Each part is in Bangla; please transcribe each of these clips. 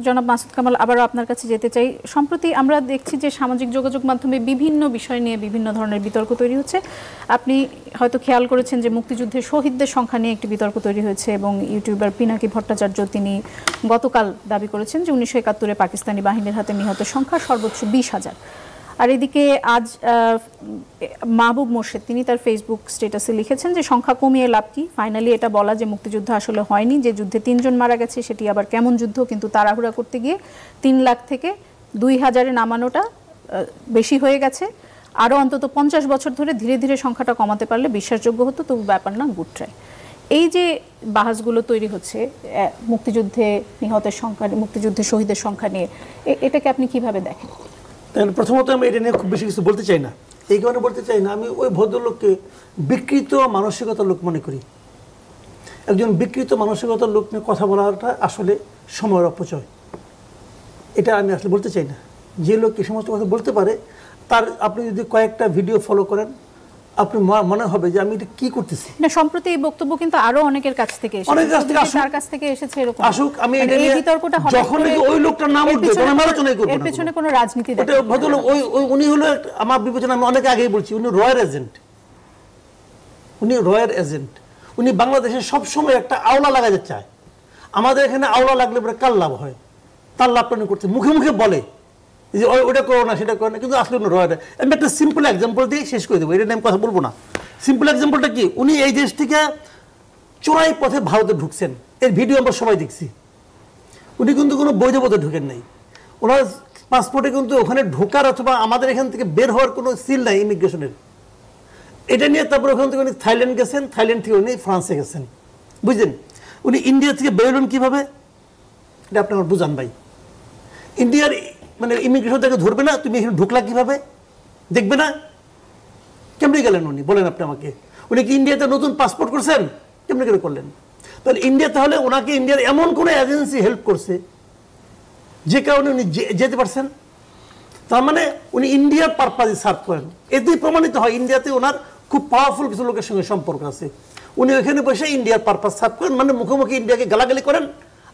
জনাব মাসুদ কামাল, আবারও আপনার কাছে যেতে চাই। সম্প্রতি আমরা দেখছি যে সামাজিক যোগাযোগ মাধ্যমে বিভিন্ন বিষয় নিয়ে বিভিন্ন ধরনের বিতর্ক তৈরি হচ্ছে। আপনি হয়তো খেয়াল করেছেন যে মুক্তিযুদ্ধের শহীদদের সংখ্যা নিয়ে একটি বিতর্ক তৈরি হয়েছে এবং ইউটিউবার পিনাকি ভট্টাচার্য তিনি গতকাল দাবি করেছেন যে 1971-এ পাকিস্তানি বাহিনীর হাতে নিহতের সংখ্যা সর্বোচ্চ 20,000। আর এদিকে আজ মাহবুব মোর্শেদ তিনি তার ফেসবুক স্ট্যাটাসে লিখেছেন যে সংখ্যা কমিয়ে লাভ কি, ফাইনালি এটা বলা যে মুক্তিযুদ্ধ আসলে হয়নি, যে যুদ্ধে 3 জন মারা গেছে সেটি আবার কেমন যুদ্ধ, কিন্তু তাড়াহুড়া করতে গিয়ে 3 লাখ থেকে 2,000-এ নামানোটা বেশি হয়ে গেছে। আরও অন্তত 50 বছর ধরে ধীরে ধীরে সংখ্যাটা কমাতে পারলে বিশ্বাসযোগ্য হতো, তবু ব্যাপার না, গুড ট্রাই। এই যে বাহাসগুলো তৈরি হচ্ছে মুক্তিযুদ্ধে নিহতের সংখ্যা, মুক্তিযুদ্ধে শহীদের সংখ্যা নিয়ে, এটাকে আপনি কিভাবে দেখেন? প্রথমত আমি এটা নিয়ে খুব বেশি কিছু বলতে চাই না। এই কারণে বলতে চাই না, আমি ওই ভদ্রলোককে বিকৃত মানসিকতার লোক মনে করি। একজন বিকৃত মানসিকতার লোক নিয়ে কথা বলাটা আসলে সময়ের অপচয়, এটা আমি আসলে বলতে চাই না। যে লোক এই সমস্ত কথা বলতে পারে তার আপনি যদি কয়েকটা ভিডিও ফলো করেন আপনি মনে হবে যে আমি এটা কি করতেছি। না, সম্প্রতি এই বক্তব্য কিন্তু আরো অনেকের কাছ থেকে এসেছে, অনেকের কাছ থেকে তার কাছ থেকে এসেছে এরকম আসুক। আমি এটা নিয়ে বিতর্কটা হবে যখন ওই লোকটার নাম উঠবে তখন আমি আলোচনা করব না, এর পেছনে কোনো রাজনীতি দেখে। ওটা ভদ্রলোক উনি হলো আমার বিবেচনা, আমি অনেক আগেই বলছি, উনি রয়্যাল এজেন্ট। উনি রয়্যাল এজেন্ট। উনি বাংলাদেশে সব সময় একটা আওলা লাগাতে চায়। আমাদের এখানে আওলা লাগলে পরে কার লাভ হয়, তার লাভটা উনি করতে মুখে মুখে বলে যে ওটা করো না সেটা করো না, কিন্তু আসলে রয়্যাল। আমি একটা সিম্পল এক্সাম্পল দিয়ে শেষ করে দেবো, এটা নিয়ে আমি কথা বলবো না। সিম্পল এক্সাম্পলটা কি, উনি এই দেশ থেকে চোরাই পথে ভারতে ঢুকছেন, এর ভিডিও আমরা সবাই দেখছি। উনি কিন্তু কোনো বৈধ পথে ঢুকেন নাই, ওনার পাসপোর্টে কিন্তু ওখানে ঢোকার অথবা আমাদের এখান থেকে বের হওয়ার কোনো সিল নাই ইমিগ্রেশনের। এটা নিয়ে তারপর ওখান থেকে উনি থাইল্যান্ড গেছেন, থাইল্যান্ড থেকে উনি ফ্রান্সে গেছেন, বুঝলেন। উনি ইন্ডিয়া থেকে বেরোলেন কীভাবে, এটা আপনি আমার বুঝান ভাই। ইন্ডিয়ার মানে ইমিগ্রেশন থেকে ধরবে না, তুমি এখানে ঢুকলা কীভাবে, দেখবে না, কেমনি গেলেন উনি বলেন আপনি আমাকে। উনি কি ইন্ডিয়াতে নতুন পাসপোর্ট করছেন, কেমনি করে করলেন? তাহলে ইন্ডিয়া, তাহলে ওনাকে ইন্ডিয়ার এমন কোনো এজেন্সি হেল্প করছে যে কারণে উনি যেতে পারছেন। তার মানে উনি ইন্ডিয়ার পারপাজে সার্ভ করেন। এতেই প্রমাণিত হয় ইন্ডিয়াতে ওনার খুব পাওয়ারফুল কিছু লোকের সঙ্গে সম্পর্ক আছে। উনি ওইখানে বসে ইন্ডিয়ার পারপাস সার্ভ করেন, মানে মুখোমুখি ইন্ডিয়াকে গালাগালি করেন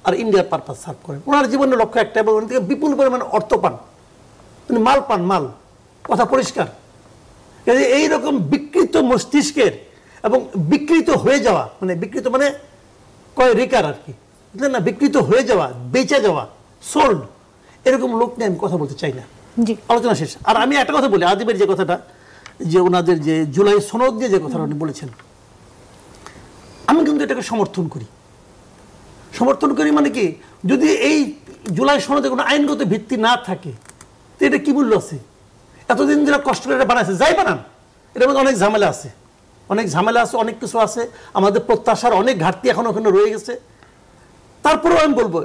আর ইন্ডিয়ার পারপাস সার্ভ করেন। ওনার জীবনের লক্ষ্য একটা, এবং উনি থেকে বিপুল পরিমাণে অর্থ পান, উনি মাল পান, মাল, কথা পরিষ্কার। এইরকম বিকৃত মস্তিষ্কের এবং বিকৃত হয়ে যাওয়া, মানে বিকৃত মানে কয় রেকার আর কি, বুঝলেন না, বিকৃত হয়ে যাওয়া, বেঁচে যাওয়া, সোল্ড, এরকম লোক নিয়ে আমি কথা বলতে চাই না। আলোচনা শেষ। আর আমি একটা কথা বলি, আদিবের যে কথাটা, যে ওনাদের যে জুলাই সনদ দিয়ে যে কথাটা উনি বলেছেন, আমি কিন্তু এটাকে সমর্থন করি। সমর্থন করি মানে কি, যদি এই জুলাই সনদে কোনো আইনগত ভিত্তি না থাকে তো এটা কি মূল্য আছে? এতদিন যারা কষ্ট করে এটা বানাইছে, যাই বানান, এটার মধ্যে অনেক ঝামেলা আছে, অনেক ঝামেলা আছে, অনেক কিছু আছে, আমাদের প্রত্যাশার অনেক ঘাটতি এখন ওখানে রয়ে গেছে। তারপরেও আমি বলবো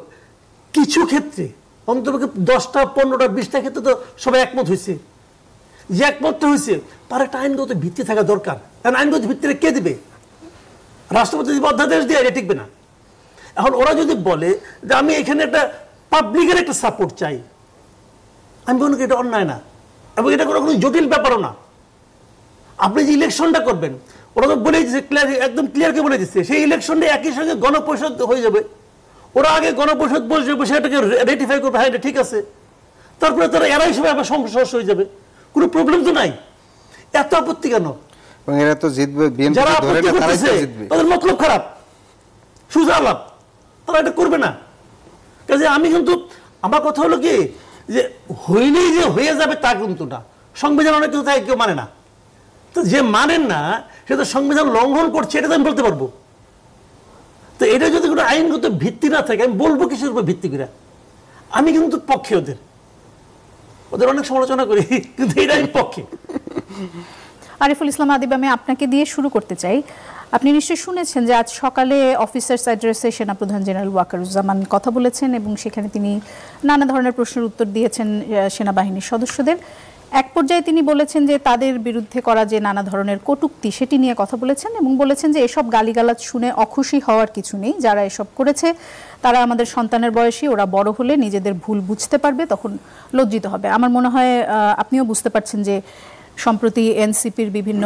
কিছু ক্ষেত্রে অন্তত 10টা 15টা 20টা ক্ষেত্রে তো সবাই একমত হয়েছে। যে একমতটা হয়েছে তার একটা আইনগত ভিত্তি থাকা দরকার। কারণ আইনগত ভিত্তিটা কে দিবে? রাষ্ট্রপতি যদি অধ্যাদেশ দিয়ে এটা টিকবে না। এখন ওরা যদি বলে যে আমি এখানে একটা পাবলিকের একটা সাপোর্ট চাই, আমি বলবো এটা অন্যায় না, এবং এটা কোনো জটিল ব্যাপারও না। আপনি যে ইলেকশনটা করবেন, ওরা তো বলে দিচ্ছে, একদম ক্লিয়ারকে বলে দিচ্ছে, সেই ইলেকশনটা একই সঙ্গে গণপরিষদ হয়ে যাবে। ওরা আগে গণপরিষদ বসে বসে এটাকে রেটিফাই করবে, হ্যাঁ এটা ঠিক আছে, তারপরে তারা এরা হিসেবে আবার সংসদ হয়ে যাবে, কোনো প্রবলেম তো নাই। এত আপত্তি কেন? এরা তো জিতবে, যারা আপত্তি করতেছে তাদের মতলব খারাপ, সুজা আলাপ, তারা এটা করবে না। কাজে আমি কিন্তু, আমার কথা হলো কি, যে হইলেই যে হয়ে যাবে তা কিন্তু না। সংবিধান অনেক কিছু থাকে কেউ মানে না, তো যে মানেন না সে তো সংবিধান লঙ্ঘন করছে, এটা তো আমি বলতে পারবো। তো এটা যদি কোনো আইনগত ভিত্তি না থাকে আমি বলবো কিসের উপর ভিত্তি করে? আমি কিন্তু পক্ষে, ওদের অনেক সমালোচনা করি, কিন্তু এটা আমি পক্ষে। আরিফুল ইসলাম আদিব, আমি আপনাকে দিয়ে শুরু করতে চাই। আপনি নিশ্চয়ই শুনেছেন যে আজ সকালে অফিসার্স অ্যাড্রেসে সেনাপ্রধান জেনারেল ওয়াকারুজ্জামান কথা বলেছেন এবং সেখানে তিনি নানা ধরনের প্রশ্নের উত্তর দিয়েছেন সেনাবাহিনীর সদস্যদের। এক পর্যায়ে তিনি বলেছেন যে তাদের বিরুদ্ধে করা যে নানা ধরনের কটূক্তি সেটি নিয়ে কথা বলেছেন এবং বলেছেন যে এসব গালিগালাজ শুনে অখুশি হওয়ার কিছু নেই, যারা এসব করেছে তারা আমাদের সন্তানের বয়সী, ওরা বড় হলে নিজেদের ভুল বুঝতে পারবে, তখন লজ্জিত হবে। আমার মনে হয় আপনিও বুঝতে পারছেন যে সম্প্রতি এনসিপির বিভিন্ন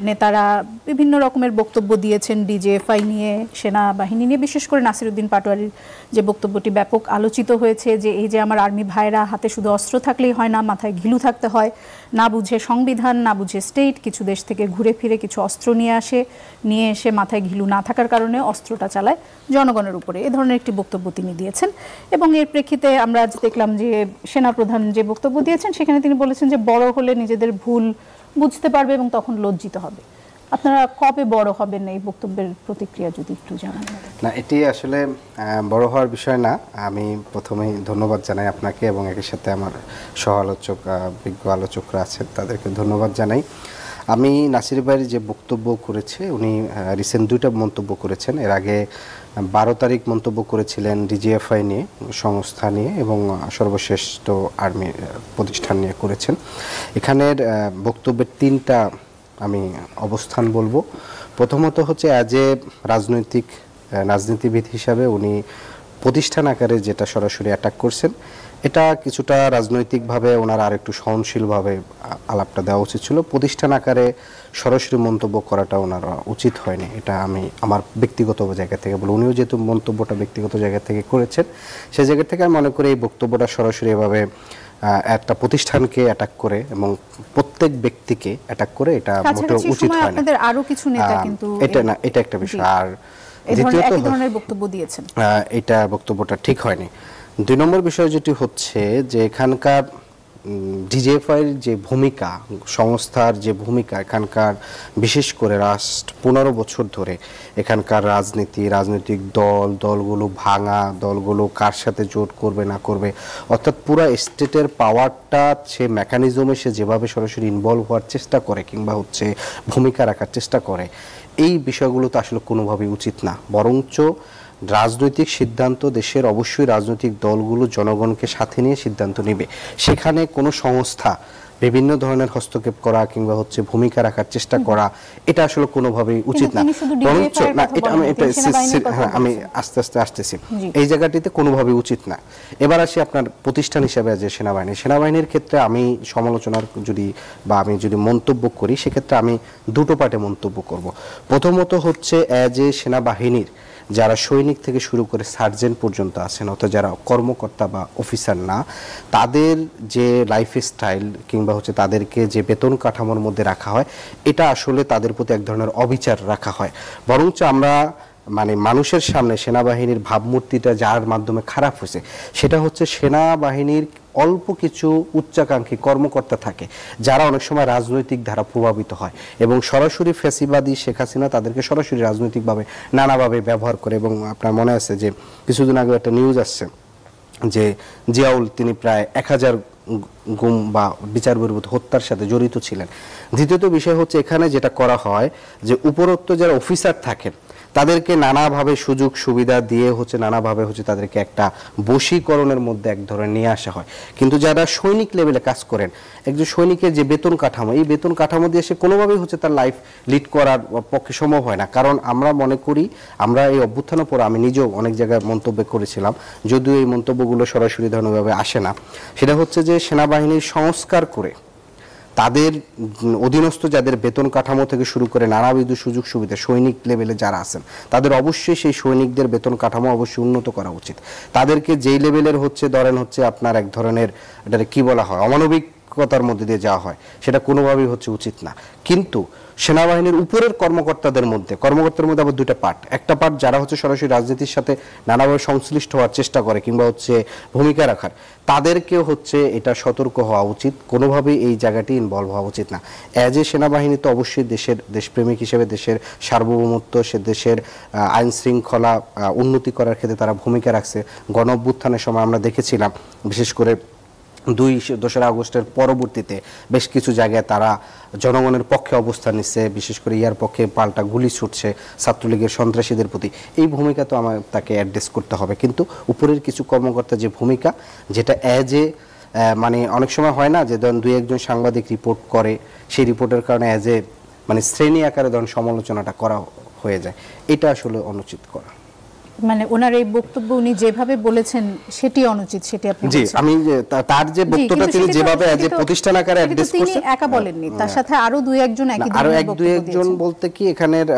নেতারা বিভিন্ন রকমের বক্তব্য দিয়েছেন ডিজিএফআই নিয়ে, সেনাবাহিনী নিয়ে, বিশেষ করে নাসিরউদ্দিন পাটোয়ারির যে বক্তব্যটি ব্যাপক আলোচিত হয়েছে, যে এই যে আমার আর্মি ভাইরা হাতে শুধু অস্ত্র থাকলেই হয় না, মাথায় ঘিলু থাকতে হয়, না বুঝে সংবিধান, না বুঝে স্টেট, কিছু দেশ থেকে ঘুরে ফিরে কিছু অস্ত্র নিয়ে এসে মাথায় ঘিলু না থাকার কারণে অস্ত্রটা চালায় জনগণের উপরে, এ ধরনের একটি বক্তব্য তিনি দিয়েছেন। এবং এর প্রেক্ষিতে আমরা আজ দেখলাম যে সেনাপ্রধান যে বক্তব্য দিয়েছেন সেখানে তিনি বলেছেন যে বড় হলে নিজেদের ভুল বুঝতে পারবে এবং তখন লজ্জিত হবে। আপনারা কবে বড় হবেন, এই বক্তব্যের প্রতিক্রিয়া যদি একটু জানান। না, এটি আসলে বড় হওয়ার বিষয় না। আমি প্রথমেই ধন্যবাদ জানাই আপনাকে এবং একই সাথে আমার সহ আলোচক বিজ্ঞ আলোচকরা আছেন তাদেরকে ধন্যবাদ জানাই। আমি নাসির ভাইয়ের যে বক্তব্য করেছে, উনি রিসেন্ট 2টা মন্তব্য করেছেন। এর আগে 12 তারিখ মন্তব্য করেছিলেন ডিজিএফআই নিয়ে, সংস্থা নিয়ে, এবং সর্বশেষ তো আর্মি প্রতিষ্ঠান নিয়ে করেছেন। এখানের বক্তব্যের 3টা আমি অবস্থান বলবো। প্রথমত হচ্ছে অ্যাজ এ রাজনীতিবিদ হিসাবে উনি প্রতিষ্ঠান আকারে যেটা সরাসরি অ্যাটাক করছেন, এটা কিছুটা রাজনৈতিকভাবে ওনার আর একটু সহনশীলভাবে আলাপটা দেওয়া উচিত ছিল। প্রতিষ্ঠান আকারে সরাসরি মন্তব্য করাটা ওনার উচিত হয়নি, এটা আমি আমার ব্যক্তিগত জায়গা থেকে বলি। উনিও যেহেতু মন্তব্যটা ব্যক্তিগত জায়গা থেকে করেছেন, সেই জায়গা থেকে আমি মনে করি এই বক্তব্যটা সরাসরি এভাবে একটা প্রতিষ্ঠানকে অ্যাটাক করে এবং প্রত্যেক ব্যক্তিকে অ্যাটাক করে এটা মোটেও উচিত হয় না। আপনাদের আরো কিছু নেতা কিন্তু এটা একটা বিষয়। আর দ্বিতীয়ত এই ধরনের বক্তব্য দিয়েছেন, এটা বক্তব্যটা ঠিক হয়নি। 2 নম্বর বিষয় যেটি হচ্ছে যে এখানকার ডিজিএফআইয়ের যে ভূমিকা, সংস্থার যে ভূমিকা, এখানকার বিশেষ করে লাস্ট 15 বছর ধরে এখানকার রাজনৈতিক দলগুলো ভাঙা, দলগুলো কার সাথে জোট করবে না করবে, অর্থাৎ পুরো স্টেটের পাওয়ারটা সে মেকানিজমে সে যেভাবে সরাসরি ইনভলভ হওয়ার চেষ্টা করে কিংবা হচ্ছে ভূমিকা রাখার চেষ্টা করে, এই বিষয়গুলো তো আসলে কোনোভাবেই উচিত না। বরঞ্চ রাজনৈতিক সিদ্ধান্ত দেশের অবশ্যই রাজনৈতিক দলগুলো জনগণকে সাথে নিয়ে সিদ্ধান্ত নেবে। সেখানে কোনো সংস্থা বিভিন্ন ধরনের হস্তক্ষেপ করা কিংবা হচ্ছে ভূমিকা রাখার চেষ্টা করা, এটা আসলে কোনোভাবেই উচিত না। বরঞ্চ না, এটা আমি আস্তে আস্তে আসতেছি, এই জায়গাটিতে কোনোভাবেই উচিত না। এবার আসি আপনার প্রতিষ্ঠান হিসেবে যে সেনাবাহিনীর ক্ষেত্রে আমি সমালোচনার আমি যদি মন্তব্য করি, সেক্ষেত্রে আমি 2টো পার্টে মন্তব্য করব। প্রথমত হচ্ছে অ্যাজ এ সেনাবাহিনীর যারা সৈনিক থেকে শুরু করে সার্জেন্ট পর্যন্ত আছেন, অর্থাৎ যারা কর্মকর্তা বা অফিসার না, তাদের যে লাইফস্টাইল কিংবা হচ্ছে তাদেরকে যে বেতন কাঠামোর মধ্যে রাখা হয়, এটা আসলে তাদের প্রতি এক ধরনের অবিচার রাখা হয়। বরঞ্চ আমরা মানুষের সামনে সেনাবাহিনীর ভাবমূর্তিটা যার মাধ্যমে খারাপ হয়েছে, সেটা হচ্ছে সেনাবাহিনীর অল্প কিছু উচ্চাকাঙ্ক্ষী কর্মকর্তা থাকে যারা অনেক সময় রাজনৈতিক ধারা প্রভাবিত হয় এবং সরাসরি ফ্যাসিবাদী শেখ হাসিনা তাদেরকে সরাসরি রাজনৈতিকভাবে নানাভাবে ব্যবহার করে। এবং আপনার মনে আছে যে কিছুদিন আগে একটা নিউজ আসছে যে জিয়াউল তিনি প্রায় 1000 গুম বা বিচার বহির্ভূত হত্যার সাথে জড়িত ছিলেন। দ্বিতীয়ত বিষয় হচ্ছে এখানে যেটা করা হয় যে উপরোক্ত যারা অফিসার থাকেন তাদেরকে নানাভাবে সুযোগ সুবিধা দিয়ে নানাভাবে তাদেরকে একটা বশীকরণের মধ্যে এক ধরনের নিয়ে আসা হয়। কিন্তু যারা সৈনিক লেভেলে কাজ করেন, একজন সৈনিকের যে বেতন কাঠামো, এই বেতন কাঠামো দিয়ে সে কোনোভাবেই তার লাইফ লিড করার পক্ষে সম্ভব হয় না। কারণ আমরা মনে করি, আমরা এই অভ্যুত্থানের পর আমি নিজেও অনেক জায়গায় মন্তব্য করেছিলাম, যদিও এই মন্তব্যগুলো সরাসরি ধরনেরভাবে আসে না, সেটা হচ্ছে যে সেনাবাহিনীর সংস্কার করে তাদের অধীনস্থ যাদের বেতন কাঠামো থেকে শুরু করে নানাবিধ সুযোগ সুবিধা সৈনিক লেভেলে যারা আছেন, তাদের অবশ্যই সেই সৈনিকদের বেতন কাঠামো অবশ্যই উন্নত করা উচিত। তাদেরকে যেই লেভেলের ধরেন আপনার এক ধরনের এটাকে কি বলা হয়, অমানবিকতার মধ্যে দিয়ে যাওয়া হয়, সেটা কোনোভাবেই উচিত না। কিন্তু সেনাবাহিনীর উপরের কর্মকর্তাদের মধ্যে আবার 2টা পার্ট। একটা পার্ট যারা সরাসরি রাজনীতির সাথে নানাভাবে সংশ্লিষ্ট হওয়ার চেষ্টা করে কিংবা ভূমিকা রাখার, তাদেরকেও এটা সতর্ক হওয়া উচিত, কোনোভাবেই এই জায়গাটি ইনভলভ হওয়া উচিত না। অ্যাজ এ সেনাবাহিনী তো অবশ্যই দেশপ্রেমিক হিসেবে দেশের সার্বভৌমত্ব, সে দেশের আইন শৃঙ্খলা উন্নতি করার ক্ষেত্রে তারা ভূমিকা রাখছে। গণ অভ্যুত্থানের সময় আমরা দেখেছিলাম, বিশেষ করে 2রা আগস্টের পরবর্তীতে বেশ কিছু জায়গায় তারা জনগণের পক্ষে অবস্থান নিচ্ছে, বিশেষ করে ইয়ার পক্ষে পাল্টা গুলি ছুটছে ছাত্রলীগের সন্ত্রাসীদের প্রতি। এই ভূমিকা তো আমার তাকে অ্যাড্রেস করতে হবে। কিন্তু উপরের কিছু কর্মকর্তা যে ভূমিকা, যেটা অ্যাজ এ অনেক সময় হয় না যে ধরুন 2-1 সাংবাদিক রিপোর্ট করে, সেই রিপোর্টের কারণে অ্যাজ এ শ্রেণী আকারে ধরুন সমালোচনাটা করা হয়ে যায়, এটা আসলে অনুচিত করা। মানে ওনার এই বক্তব্য উনি যেভাবে বলেছেন সেটি অনুচিত, সেটি আপনি জি বলছেন? আমি তার যে বক্তব্যটা তিনি যেভাবে যে প্রতিষ্ঠান আকারে অ্যাড্রেস তিনি করছেন একা বলেননি, তার সাথে আরো দুই একজন একই আরো ধরনের এক দুই বক্তব্য একজন দিয়েছেন। বলতে কি এখানের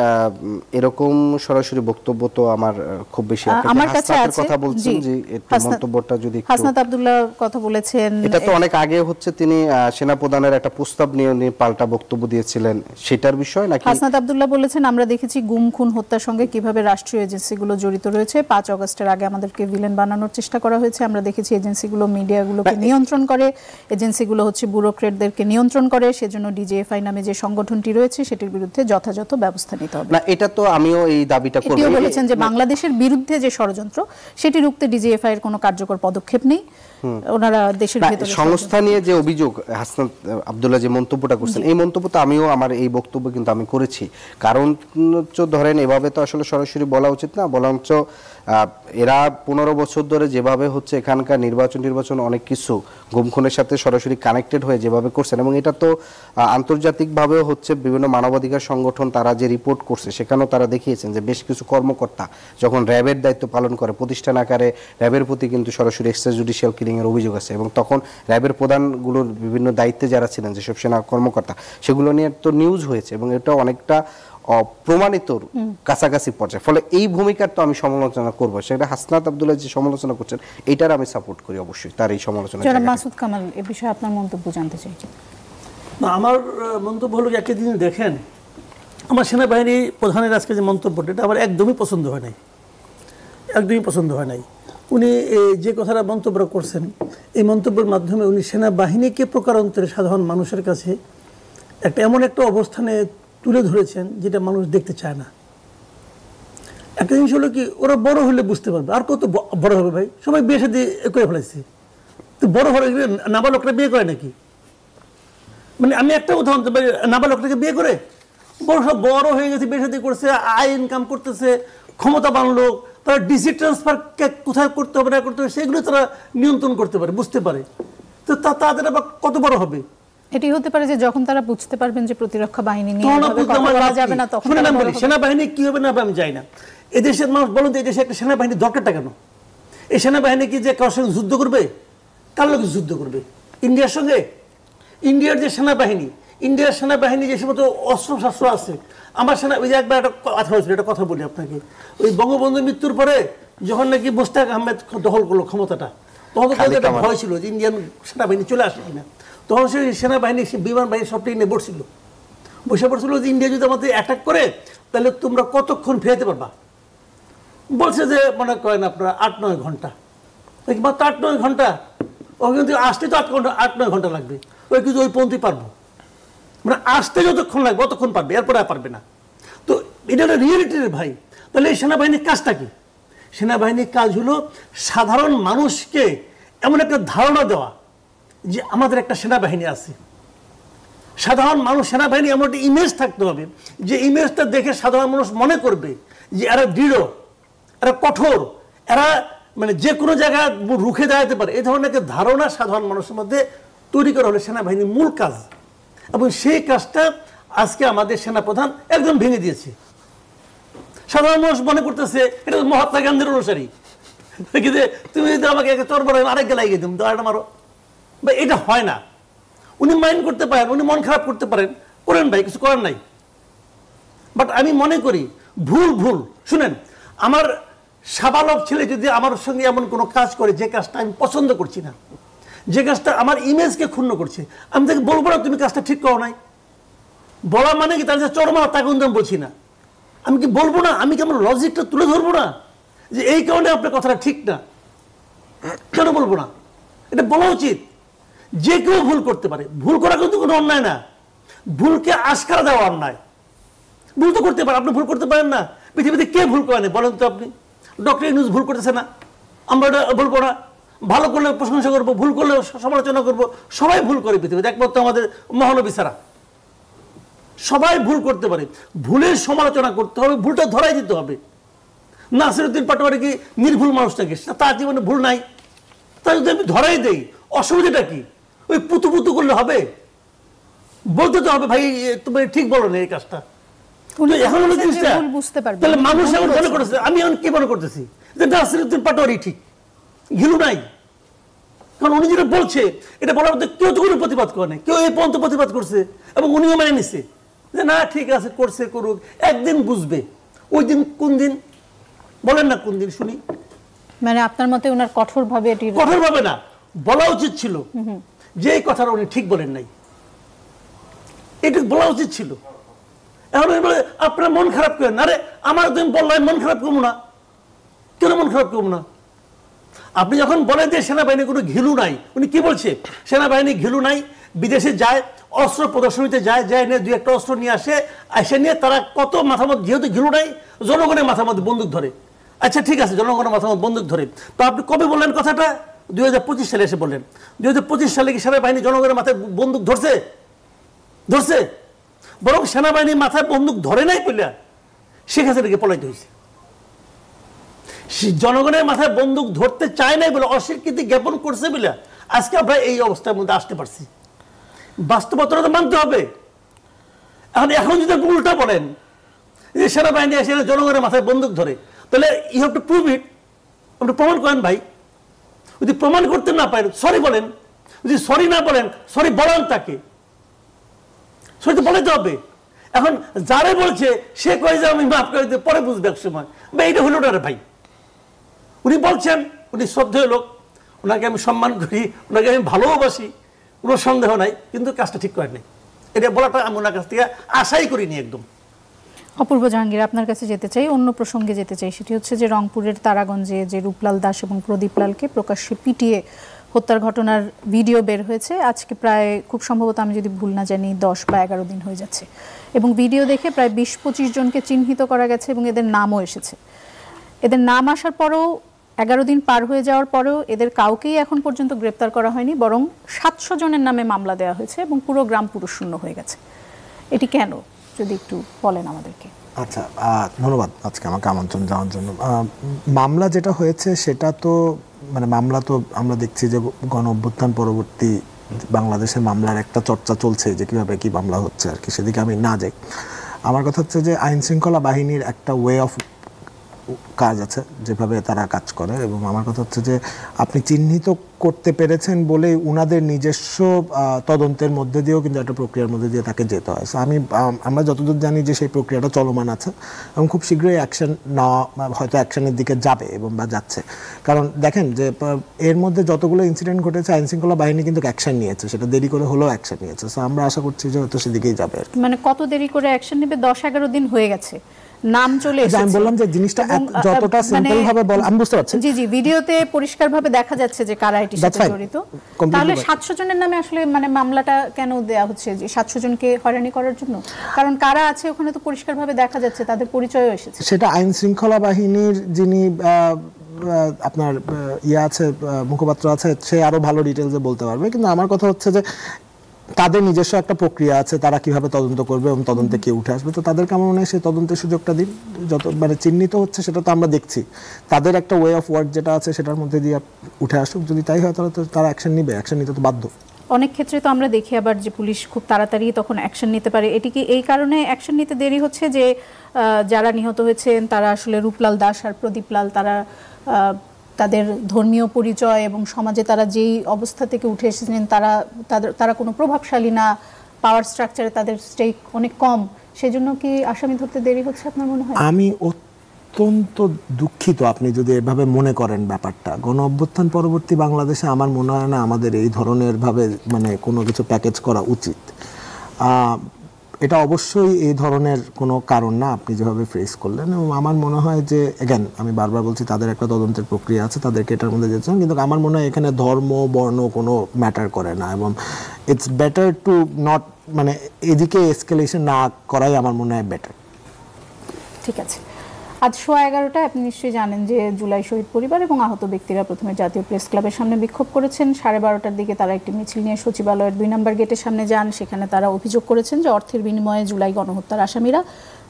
এরকম সরাসরি বক্তব্য তো আমার খুব বেশি একটা আমার কাছে হাসনাতের আছে, কথা বলছেন জি, যে একটু হাসনাত- মন্তব্যটা যদি একটু হাসনাত আব্দুল্লাহ কথা বলেছেন। এটা তো অনেক আগে হচ্ছে তিনি সেনাপ্রধানের একটা প্রস্তাব নিয়ে উনি পাল্টা বক্তব্য দিয়েছিলেন, সেটার বিষয় নাকি? হাসনাত আব্দুল্লাহ বলেছেন আমরা দেখেছি গুম খুন হত্যার সঙ্গে কিভাবে রাষ্ট্রীয় এজেন্সিগুলো জড়িত রয়েছে। 5 আগস্টের আগে আমাদেরকে ভিলেন বানানোর চেষ্টা করা হয়েছে। আমরা দেখেছি এজেন্সিগুলো মিডিয়াগুলোকে নিয়ন্ত্রণ করে, এজেন্সিগুলো হচ্ছে ব্যুরোক্রেটদেরকে নিয়ন্ত্রণ করে। সেজন্য ডিজিএফআই নামে যে সংগঠনটি রয়েছে সেটির বিরুদ্ধে যথাযথ ব্যবস্থা নিতে হবে। না এটা তো আমিও এই দাবিটা করব। এটিও বলেছেন যে বাংলাদেশের বিরুদ্ধে যে ষড়যন্ত্র সেটি রুখতে ডিজিএফআই এর কোনো কার্যকর পদক্ষেপ নেই। ওনারা দেশের ভিতরে সংস্থা নিয়ে যে অভিযোগ হাসনাত আব্দুল্লাহ যে মন্তব্যটা করছেন, এই মন্তব্যটা আমিও আমার এই বক্তব্য কিন্তু আমি করেছি। কারণ হচ্ছে ধরেন এভাবে তো আসলে সরাসরি বলা উচিত না, বরঞ্চ এরা 15 বছর ধরে যেভাবে হচ্ছে এখানকার নির্বাচন অনেক কিছু গুমখুনের সাথে সরাসরি কানেক্টেড হয়ে যেভাবে করছেন, এবং এটা তো আন্তর্জাতিকভাবেও হচ্ছে বিভিন্ন মানবাধিকার সংগঠন তারা যে রিপোর্ট করছে সেখানেও তারা দেখিয়েছেন যে বেশ কিছু কর্মকর্তা যখন র্যাবের দায়িত্ব পালন করে প্রতিষ্ঠান আকারে র্যাবের প্রতি কিন্তু সরাসরি এক্সট্রা জুডিশিয়াল কিলিং এর অভিযোগ আছে, এবং তখন র্যাবের প্রধানগুলোর বিভিন্ন দায়িত্বে যারা ছিলেন যেসব সেনা কর্মকর্তা সেগুলো নিয়ে তো নিউজ হয়েছে, এবং এটা অনেকটা প্রমাণিত কাছাকাছি পর্যায়ে। ফলে এই ভূমিকার তো আমি সমালোচনা করবো, সেটা হাসনাত আব্দুল্লাহ যে সমালোচনা করছেন এটার আমি সাপোর্ট করি অবশ্যই, তার এই সমালোচনা। জনাব মাসুদ কামাল, এ বিষয়ে আপনার মন্তব্য জানতে চাই। না, আমার মন্তব্য হলো একই দিন দেখেন আমার সেনাবাহিনী প্রধানের আজকে যে মন্তব্যটা এটা আমার একদমই পছন্দ হয় নাই, একদমই পছন্দ হয় নাই। উনি যে কথাটা মন্তব্য করছেন এই মন্তব্যের মাধ্যমে উনি সেনাবাহিনীকে প্রকারান্তরে সাধারণ মানুষের কাছে এমন একটা অবস্থানে তুলে ধরেছেন যেটা মানুষ দেখতে চায় না। একটা জিনিস হলো কি, ওরা বড় হলে বুঝতে পারবে, আর কত বড় হবে ভাই, সবাই বিয়ে সাথে করে ফেলেছে, তো বড় হলে নাবালকরা বিয়ে করে নাকি? মানে আমি একটা উদাহরণ দিতে পারি, নাবালকটাকে বিয়ে করে সব বড় হয়ে গেছে, বিয়ে সাথে করছে, আয় ইনকাম করতেছে, ক্ষমতা বানলো, তারা ডিসি ট্রান্সফার কোথায় করতে হবে না করতে হবে সেগুলো তারা নিয়ন্ত্রণ করতে পারে, বুঝতে পারে, তো তাদের আবার কত বড় হবে। এটি হতে পারে যে যখন তারা বুঝতে পারবেন যে প্রতিরক্ষা বাহিনী নিয়ে কথা বলা যাবে না তখন সেনাবাহিনী কি হবে না হবে আমি জানি না। এদেশের মানুষ বলুন তো, এদেশে একটা সেনাবাহিনীর দরকারটা কেন? এই সেনাবাহিনী কি যে কারোর সঙ্গে যুদ্ধ করবে? কার লোক যুদ্ধ করবে? ইন্ডিয়ার সঙ্গে? ইন্ডিয়ার যে সেনাবাহিনী, ইন্ডিয়ার সেনাবাহিনী যে সমস্ত অস্ত্র শস্ত্র আছে, আমার সেনা ওই যে একবার একটা কথা হয়েছিল, একটা কথা বলি আপনাকে, ওই বঙ্গবন্ধুর মৃত্যুর পরে যখন নাকি মোস্তাক আহমেদ দখল করলো ক্ষমতাটা, তখন তো একটা ভয় ছিল যে ইন্ডিয়ান সেনাবাহিনী চলে আসে কিনা। তখন সেই সেনাবাহিনী বিমান বাহিনী সবটাই নিয়ে বসে পড়ছিল যে ইন্ডিয়া যদি আমাদের অ্যাটাক করে তাহলে তোমরা কতক্ষণ ফেরাতে পারবা? বলছে যে মনে করেন আপনারা 8-9 ঘন্টা, মাত্র 8-9 ঘন্টা, ও কিন্তু আসতে তো 8-9 ঘন্টা লাগবে, ওই কিন্তু ওই পর্যন্তই পারবো, মানে আসতে যতক্ষণ লাগবে অতক্ষণ পারবে, এরপরে আর পারবে না। তো এটা একটা রিয়েলিটির ভাই। তাহলে এই সেনাবাহিনীর কাজটা কি? সেনাবাহিনীর কাজ হলো সাধারণ মানুষকে এমন একটা ধারণা দেওয়া যে আমাদের একটা সেনাবাহিনী আছে। সাধারণ মানুষ সেনাবাহিনী এমন একটা ইমেজ থাকতে হবে যে ইমেজটা দেখে সাধারণ মানুষ মনে করবে যে এরা দৃঢ়, এরা কঠোর, এরা মানে যে কোনো জায়গায় রুখে দাঁড়াতে পারে। এই ধরনের একটা ধারণা সাধারণ মানুষের মধ্যে তৈরি করা হলো সেনাবাহিনীর মূল কাজ, এবং সেই কাজটা আজকে আমাদের সেনাপ্রধান একদম ভেঙে দিয়েছে। সাধারণ মানুষ মনে করতেছে এটা মহাত্মা গান্ধীর অনুসারী, কিন্তু তুমি যদি আমাকে চরবর আরেক গেলাই গিয়ে তুমি দাঁড়াটা মারো, বা এটা হয় না। উনি মাইন্ড করতে পারেন, উনি মন খারাপ করতে পারেন, করেন ভাই, কিছু করার নাই। বাট আমি মনে করি ভুল শুনেন, আমার সাবালক ছেলে যদি আমার সঙ্গে এমন কোনো কাজ করে যে কাজটা আমি পছন্দ করছি না, যে কাজটা আমার ইমেজকে ক্ষুণ্ণ করছে, আমি তাকে বলবো না তুমি কাজটা ঠিক করো নাই। বলা মানে কি তার যে চরমা তাকে আমি বলছি না, আমি কি বলবো না? আমি কি আমার লজিকটা তুলে ধরবো না যে এই কারণে আপনার কথাটা ঠিক না? কেন বলবো না? এটা বলা উচিত। যে কেউ ভুল করতে পারে, ভুল করা কিন্তু কোনো অন্যায় না, ভুলকে আশকারা দেওয়া অন্যায়। ভুল তো করতে পারে, আপনি ভুল করতে পারেন না? পৃথিবীতে কে ভুল করে না বলেন তো আপনি? ডক্টর ইউনূস ভুল করতেছে না, আমরা এটা বলবো না? ভালো করলে প্রশংসা করবো, ভুল করলে সমালোচনা করবো, সবাই ভুল করে পৃথিবীতে, একমাত্র আমাদের মহানবী ছাড়া। সবাই ভুল করতে পারে, ভুলের সমালোচনা করতে হবে, ভুলটা ধরাই দিতে হবে। নাসিরউদ্দিন পাটোয়ারি কি নির্ভুল মানুষ নাকি? তার জীবনে ভুল নাই, তা যদি আমি ধরাই দেই অসুবিধাটা কি? ওই পুতু করলে হবে? বলতে তো হবে ভাই তুমি ঠিক বলো না এই কাজটা। এখন হলো জিনিসটা তাহলে মানুষ এখন মনে করতেছে, আমি এখন কি মনে করতেছি যে নাসিরউদ্দিন পাটোয়ারি ঠিক, ঘিলু নাই। কারণ উনি যেটা বলছে এটা বলার মধ্যে কেউ তো কোনো প্রতিবাদ করে নাই, কেউ এই পর্যন্ত প্রতিবাদ করছে এবং উনিও মেনে নিচ্ছে যে না ঠিক আছে করছে করুক, একদিন বুঝবে। ওই দিন কোন দিন বলেন না, কোন দিন শুনি? মানে আপনার মতে ওনার কঠোরভাবে কঠোরভাবে না বলা উচিত ছিল যে এই কথাটা উনি ঠিক বলেন নাই, এটা বলা উচিত ছিল। এখন বলে আপনার মন খারাপ করেন, আরে আমার তুমি বললাম মন খারাপ করবো না, কেন মন খারাপ করবো না? আপনি যখন বলেন যে সেনাবাহিনী কোনো ঘিলু নাই, উনি কি বলছে? সেনাবাহিনী ঘিলু নাই, বিদেশে যায়, অস্ত্র প্রদর্শনীতে যায়, নিয়ে দুই একটা অস্ত্র নিয়ে আসে নিয়ে তারা কত মাথার মধ্যে, যেহেতু ঘিলু নাই জনগণের মাথার মধ্যে বন্দুক ধরে। আচ্ছা ঠিক আছে, জনগণের মাথার মধ্যে বন্দুক ধরে, তো আপনি কবে বললেন কথাটা? 2025 সালে এসে বললেন। 2025 সালে কি সেনাবাহিনী জনগণের মাথায় বন্দুক ধরছে? বরং সেনাবাহিনীর মাথায় বন্দুক ধরে নাই বলে শেখ হাসিনাকে পলাইতে হয়েছে। জনগণের মাথায় বন্দুক ধরতে চায় নাই বলে, অস্বীকৃতি জ্ঞাপন করছে বলে আজকে আমরা এই অবস্থার মধ্যে আসতে পারছি। বাস্তবতা তো মানতে হবে। এখন যদি আপনি উল্টা বলেন যে সেনাবাহিনী এসে জনগণের মাথায় বন্দুক ধরে, তাহলে you have to prove it, আপনি প্রমাণ করেন ভাই। যদি প্রমাণ করতে না পারেন সরি বলেন, যদি সরি না বলেন সরি বলেন তাকে, সরি তো বলে হবে। এখন যারে বলছে সে কয়ে যে আমি মাফ করে দিতে, পরে বুঝবে এক সময় বা এইটা হলো না রে ভাই। উনি বলছেন, উনি শ্রদ্ধেয় লোক, ওনাকে আমি সম্মান করি, ওনাকে আমি ভালোবাসি, কোনো সন্দেহ নাই, কিন্তু কাজটা ঠিক করেন নাই। এটা বলাটা আমি ওনার কাছ থেকে আশাই করিনি একদম। অপূর্ব জাহাঙ্গীর, আপনার কাছে যেতে চাই, অন্য প্রসঙ্গে যেতে চাই। সেটি হচ্ছে যে রংপুরের তারাগঞ্জে যে রূপলাল দাস এবং প্রদীপ লালকে প্রকাশ্যে পিটিয়ে হত্যার ঘটনার ভিডিও বের হয়েছে। আজকে প্রায় খুব সম্ভবত, আমি যদি ভুল না জানি, 10 বা 11 দিন হয়ে যাচ্ছে এবং ভিডিও দেখে প্রায় 20-25 জনকে চিহ্নিত করা গেছে এবং এদের নামও এসেছে। এদের নাম আসার পরেও 11 দিন পার হয়ে যাওয়ার পরেও এদের কাউকেই এখন পর্যন্ত গ্রেপ্তার করা হয়নি, বরং 700 জনের নামে মামলা দেওয়া হয়েছে এবং পুরো গ্রাম পুরুষশূন্য হয়ে গেছে। এটি কেন, যদি একটু বলেন আমাদেরকে। আচ্ছা, ধন্যবাদ আজকে আমাকে আমন্ত্রণ দেওয়ার জন্য। মামলা যেটা হয়েছে সেটা তো মামলা তো আমরা দেখছি যে গণ অভ্যুত্থান পরবর্তী বাংলাদেশের মামলার একটা চর্চা চলছে যে কীভাবে কী মামলা হচ্ছে আর কি, সেদিকে আমি না যাই। আমার কথা হচ্ছে যে আইন শৃঙ্খলা বাহিনীর একটা ওয়ে অফ কাজ আছে, যেভাবে তারা কাজ করে, এবং আমার কথা হচ্ছে যে আপনি চিহ্নিত করতে পেরেছেন বলেই উনাদের নিজস্ব তদন্তের মধ্যে দিয়েও কিন্তু একটা প্রক্রিয়ার মধ্যে দিয়ে তাকে যেতে হয়। সো আমরা যতদূর জানি যে সেই প্রক্রিয়াটা চলমান আছে এবং খুব শীঘ্রই অ্যাকশন নেওয়া, হয়তো অ্যাকশনের দিকে যাবে এবং বা যাচ্ছে। কারণ দেখেন যে এর মধ্যে যতগুলো ইনসিডেন্ট ঘটেছে আইনশৃঙ্খলা বাহিনী কিন্তু অ্যাকশন নিয়েছে, সেটা দেরি করে হলেও অ্যাকশন নিয়েছে। সো আমরা আশা করছি যে হয়তো সেদিকেই যাবে আর কি। মানে কত দেরি করে অ্যাকশন নেবে? 10-11 দিন হয়ে গেছে, নাম চলে এসেছে। আমি বললাম যে জিনিসটা যতটা সিম্পল ভাবে বল, আমি বুঝতে পারছি। জি, ভিডিওতে পরিষ্কারভাবে দেখা যাচ্ছে যে কারা এটির সাথে জড়িত। তাহলে 700 জনের নামে আসলে মামলাটা কেন দেয়া হচ্ছে? যে 700 জনকে হয়রানি করার জন্য? কারণ কারা আছে ওখানে তো পরিষ্কারভাবে দেখা যাচ্ছে, তাদের পরিচয়ও এসেছে। সেটা আইন শৃঙ্খলা বাহিনীর যিনি আপনার আছে, মুখপাত্র আছে, সে আরো ভালো ডিটেইলসে বলতে পারবে। কিন্তু আমার কথা হচ্ছে যে তাদের নিজস্ব একটা প্রক্রিয়া আছে, তারা কিভাবে তদন্ত করবে এবং তদন্তে কে উঠে আসবে, তো তাদেরকে আমার মনে হয় সেই তদন্তের সুযোগটা দিন। যত চিহ্নিত হচ্ছে সেটা তো আমরা দেখছি, তাদের একটা ওয়ে অফ ওয়ার্ক যেটা আছে সেটার মধ্যে দিয়ে উঠে আসুক। যদি তাই হয় তাহলে তো তারা অ্যাকশন নিবে, অ্যাকশন নিতে তো বাধ্য। অনেক ক্ষেত্রে তো আমরা দেখি আবার যে পুলিশ খুব তাড়াতাড়ি তখন অ্যাকশন নিতে পারে। এটি কি এই কারণে অ্যাকশন নিতে দেরি হচ্ছে যে যারা নিহত হয়েছেন তারা আসলে রূপলাল দাস আর প্রদীপ লাল, তারা তাদের ধর্মীয় পরিচয় এবং সমাজে তারা যেই অবস্থা থেকে উঠে এসেছেন তারা কোনো প্রভাবশালী না, পাওয়ার স্ট্রাকচারে তাদের স্টেক অনেক কম, সেজন্য কি আসামি ধরতে দেরি হচ্ছে আপনার মনে হয়? আমি অত্যন্ত দুঃখিত আপনি যদি এভাবে মনে করেন ব্যাপারটা। গণ অভ্যুত্থান পরবর্তী বাংলাদেশে আমার মনে হয় না আমাদের এই ধরনের ভাবে কোনো কিছু প্যাকেজ করা উচিত। এটা অবশ্যই এই ধরনের কোনো কারণ না আপনি যেভাবে ফেস করলেন, এবং আমার মনে হয় যে এগেন আমি বারবার বলছি তাদের একটা তদন্তের প্রক্রিয়া আছে, তাদেরকে এটার মধ্যে যেতে হবে। কিন্তু আমার মনে হয় এখানে ধর্ম বর্ণ কোনো ম্যাটার করে না, এবং ইটস বেটার টু নট এদিকে এসকেলেশন না করাই আমার মনে হয় বেটার। ঠিক আছে, আজ 11:15টায় আপনি নিশ্চয়ই জানেন যে জুলাই শহীদ পরিবার এবং আহত ব্যক্তিরা প্রথমে জাতীয় প্রেস ক্লাবের সামনে বিক্ষোভ করেছেন। 12:30টার দিকে তারা একটি মিছিল নিয়ে সচিবালয়ের 2 নম্বর গেটের সামনে যান। সেখানে তারা অভিযোগ করেছেন যে অর্থের বিনিময়ে জুলাই গণহত্যার আসামিরা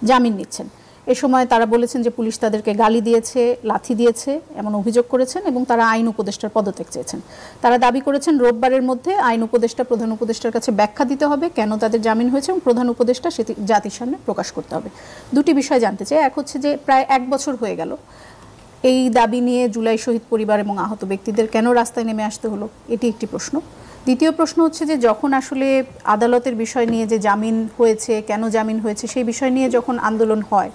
জামিন নিচ্ছেন। এ সময় তারা বলেছেন যে পুলিশ তাদেরকে গালি দিয়েছে, লাথি দিয়েছে এমন অভিযোগ করেছেন এবং তারা আইন উপদেষ্টার পদত্যাগ চেয়েছেন। তারা দাবি করেছেন রোববারের মধ্যে আইন উপদেষ্টা প্রধান উপদেষ্টার কাছে ব্যাখ্যা দিতে হবে কেন তাদের জামিন হয়েছে এবং প্রধান উপদেষ্টা সেটি জাতির সামনে প্রকাশ করতে হবে। দুটি বিষয় জানতে চাই। এক হচ্ছে যে প্রায় 1 বছর হয়ে গেল এই দাবি নিয়ে জুলাই শহীদ পরিবার এবং আহত ব্যক্তিদের কেন রাস্তায় নেমে আসতে হলো, এটি একটি প্রশ্ন। দ্বিতীয় প্রশ্ন হচ্ছে যে যখন আসলে আদালতের বিষয় নিয়ে যে জামিন হয়েছে, কেন জামিন হয়েছে সেই বিষয় নিয়ে যখন আন্দোলন হয়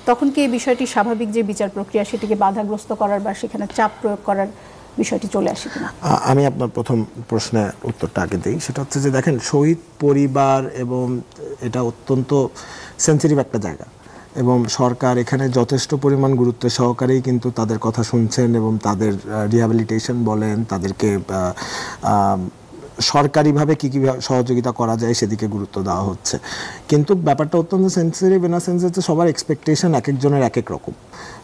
তখন কি এই বিষয়টি স্বাভাবিক যে বিচার প্রক্রিয়া সেটিকে বাধাগ্রস্ত করার বা সেখানে চাপ প্রয়োগ করার বিষয়টি চলে আসে কিনা? আমি আপনার প্রথম প্রশ্নের উত্তরটা আগে দিই। সেটা হচ্ছে যে দেখেন, শহীদ পরিবার এবং এটা অত্যন্ত সেন্সিটিভ একটা জায়গা এবং সরকার এখানে যথেষ্ট পরিমাণ গুরুত্ব সহকারেই কিন্তু তাদের কথা শুনছেন এবং তাদের রিহ্যাবিলিটেশন বলেন, তাদেরকে সরকারিভাবে কী কী সহযোগিতা করা যায় সেদিকে গুরুত্ব দেওয়া হচ্ছে। কিন্তু ব্যাপারটা অত্যন্ত সেন্সিটিভ ইন আ সেন্স হচ্ছে সবার এক্সপেকটেশন এক একজনের এক এক রকম।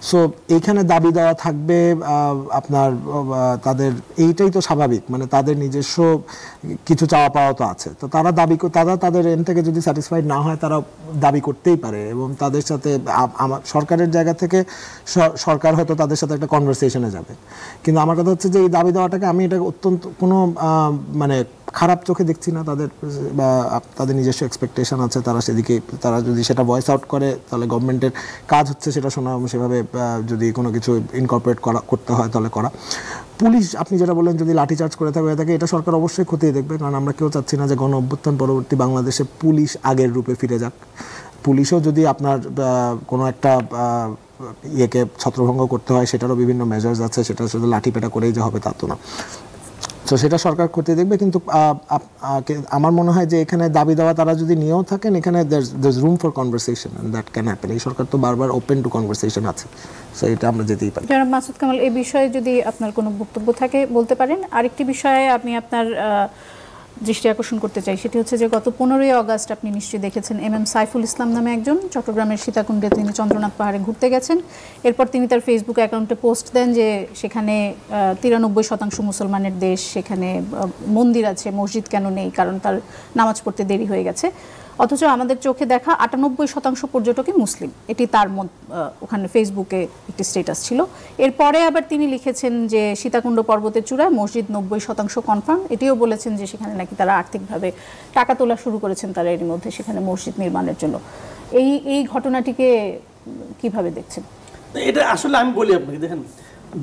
সো এইখানে দাবি দেওয়া থাকবে আপনার তাদের, এইটাই তো স্বাভাবিক, মানে তাদের নিজস্ব কিছু চাওয়া পাওয়া তো আছে। তো তারা তাদের এন থেকে যদি স্যাটিসফাইড না হয় তারা দাবি করতেই পারে এবং তাদের সাথে আমার সরকারের জায়গা থেকে সরকার হয়তো তাদের সাথে একটা কনভারসেশনে যাবে। কিন্তু আমার কথা হচ্ছে যে এই দাবি দেওয়াটাকে আমি এটা অত্যন্ত কোনো মানে খারাপ চোখে দেখছি না। তাদের বা তাদের নিজস্ব এক্সপেকটেশন আছে, তারা সেদিকে তারা যদি সেটা ভয়েস আউট করে তাহলে গভর্নমেন্টের কাজ হচ্ছে সেটা শোনা, সেভাবে যদি কোনো কিছু ইনকর্পোরেট করতে হয় তাহলে করা। পুলিশ আপনি যেটা বললেন যদি লাঠিচার্জ করে থাকে এটা সরকার অবশ্যই খতিয়ে দেখবে, কারণ আমরা কেউ চাচ্ছি না যে গণ অভ্যুত্থান পরবর্তী বাংলাদেশে পুলিশ আগের রূপে ফিরে যাক। পুলিশও যদি আপনার কোনো একটা ইয়েকে ছত্রভঙ্গ করতে হয় সেটারও বিভিন্ন মেজার্স আছে, সেটা শুধু লাঠিপেটা করেই যে হবে তা তো না। তো সেটা সরকার করতে দেখবে। কিন্তু আমার মনে হয় যে এখানে দাবি দেওয়া তারা যদি নিয়েও থাকেন, এখানে there's room for conversation and that can happen. এই সরকার তো বারবার ওপেন টু কনভারসেশন আছে, সো এটা আমরা যেতেই পারি। জনাব মাসুদ কামাল, এই বিষয়ে যদি আপনার কোনো বক্তব্য থাকে বলতে পারেন। আরেকটি বিষয়ে আমি আপনার দৃষ্টি আকর্ষণ করতে চাই, সেটি হচ্ছে যে গত 15ই আগস্ট আপনি নিশ্চয়ই দেখেছেন MM সাইফুল ইসলাম নামে একজন চট্টগ্রামের সীতাকুণ্ডে তিনি চন্দ্রনাথ পাহাড়ে ঘুরতে গেছেন। এরপর তিনি তার ফেসবুক অ্যাকাউন্টে পোস্ট দেন যে সেখানে 93% মুসলমানের দেশ, সেখানে মন্দির আছে, মসজিদ কেন নেই, কারণ তার নামাজ পড়তে দেরি হয়ে গেছে। অথচ আমাদের চোখে দেখা 98% পর্যটকই মুসলিম, এটি তার ওখানে ফেসবুকে একটি স্ট্যাটাস ছিল। এরপরে আবার তিনি লিখেছেন যে সীতাকুণ্ড পর্বতের চূড়ায় মসজিদ 90% কনফার্ম, এটিও বলেছেন যে সেখানে নাকি তারা আর্থিকভাবে টাকা তোলা শুরু করেছেন তারা এর মধ্যে সেখানে মসজিদ নির্মাণের জন্য। এই ঘটনাটিকে কিভাবে দেখছেন? এটা আসলে আমি বলি আপনাকে, দেখেন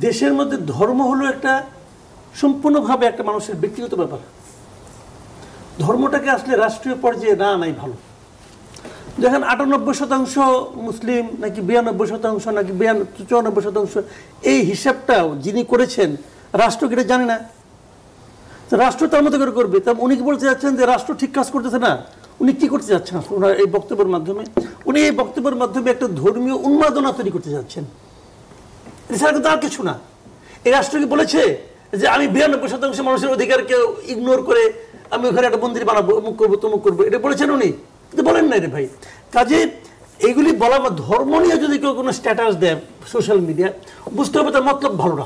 দেশের মধ্যে ধর্ম হলো একটা সম্পূর্ণভাবে একটা মানুষের ব্যক্তিগত ব্যাপার। ধর্মটাকে আসলে রাষ্ট্রীয় পর্যায়ে না নাই ভালো। দেখেন 98% মুসলিম নাকি 92% নাকি 94%, এই হিসাবটাও যিনি করেছেন রাষ্ট্র এটা জানে না, রাষ্ট্র তার মতো করে করবে। তা উনি কি বলতে যাচ্ছেন যে রাষ্ট্র ঠিক কাজ করতেছে না? উনি কি করতে যাচ্ছেন ওনার এই বক্তব্যের মাধ্যমে? উনি এই বক্তব্যের মাধ্যমে একটা ধর্মীয় উন্মাদনা তৈরি করতে যাচ্ছেন, এছাড়া কিন্তু আর কিছু না। এই রাষ্ট্র কি বলেছে যে আমি 92% মানুষের অধিকারকে ইগনোর করে আমি ওখানে একটা মন্দির বানাবো, অমুক করবো তমুক করবো, এটা বলেছেন উনি? কিন্তু বলেন নাই রে ভাই। কাজে এইগুলি বলা, ধর্ম নিয়ে যদি কেউ কোনো স্ট্যাটাস দেয় সোশ্যাল মিডিয়ায়, বুঝতে হবে তার মতলব ভালো না,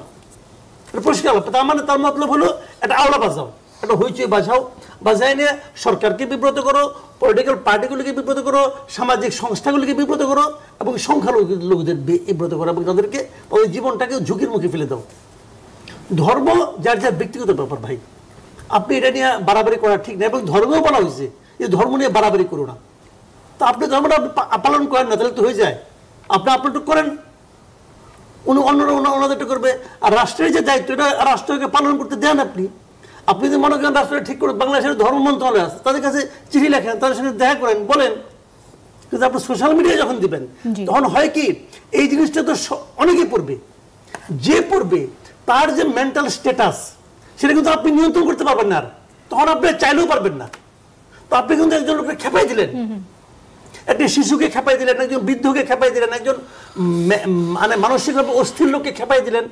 এটা পরিষ্কার। তার মানে তার মতলব হলো একটা আওলা বাজাও, একটা হইচই বাজাও, বাজায় নিয়ে সরকারকে বিব্রত করো, পলিটিক্যাল পার্টিগুলিকে বিব্রত করো, সামাজিক সংস্থাগুলিকে বিব্রত করো এবং সংখ্যালঘুদের বিব্রত করো এবং তাদেরকে ওই জীবনটাকে ঝুঁকির মুখে ফেলে দাও। ধর্ম যার যার ব্যক্তিগত ব্যাপার ভাই, আপনি এটা নিয়ে বাড়াবাড়ি করা ঠিক না। এবং ধর্মেও বলা হয়েছে যে ধর্ম নিয়ে বাড়াবাড়ি করো না। তো আপনি ধর্মটা পালন করেন না, তাহলে তো হয়ে যায়। আপনি আপনারটা করেন, অন্যরা ওনাদেরটা করবে। আর রাষ্ট্রের যে দায়িত্ব, এটা রাষ্ট্রকে পালন করতে দেন আপনি। আপনি যদি মনে করেন রাষ্ট্রটা ঠিক করে, বাংলাদেশের ধর্ম মন্ত্রণালয় আছে, তাদের কাছে চিঠি লেখেন, তাদের সঙ্গে দেখা করেন, বলেন। কিন্তু আপনি সোশ্যাল মিডিয়ায় যখন দিবেন তখন হয় কি, এই জিনিসটা তো অনেকেই পড়বে। যে পড়বে তার যে মেন্টাল স্ট্যাটাস, সেটা কিন্তু আপনি নিয়ন্ত্রণ করতে পারবেন না, আর তখন আপনি চাইলেও পারবেন না। তো আপনি কিন্তু একজন লোককে খেপাই দিলেন, একটি শিশুকে খেপাই দিলেন, একজন বৃদ্ধকে খেপাই দিলেন, একজন মানে মানসিকভাবে অস্থির লোককে খেপাই দিলেন,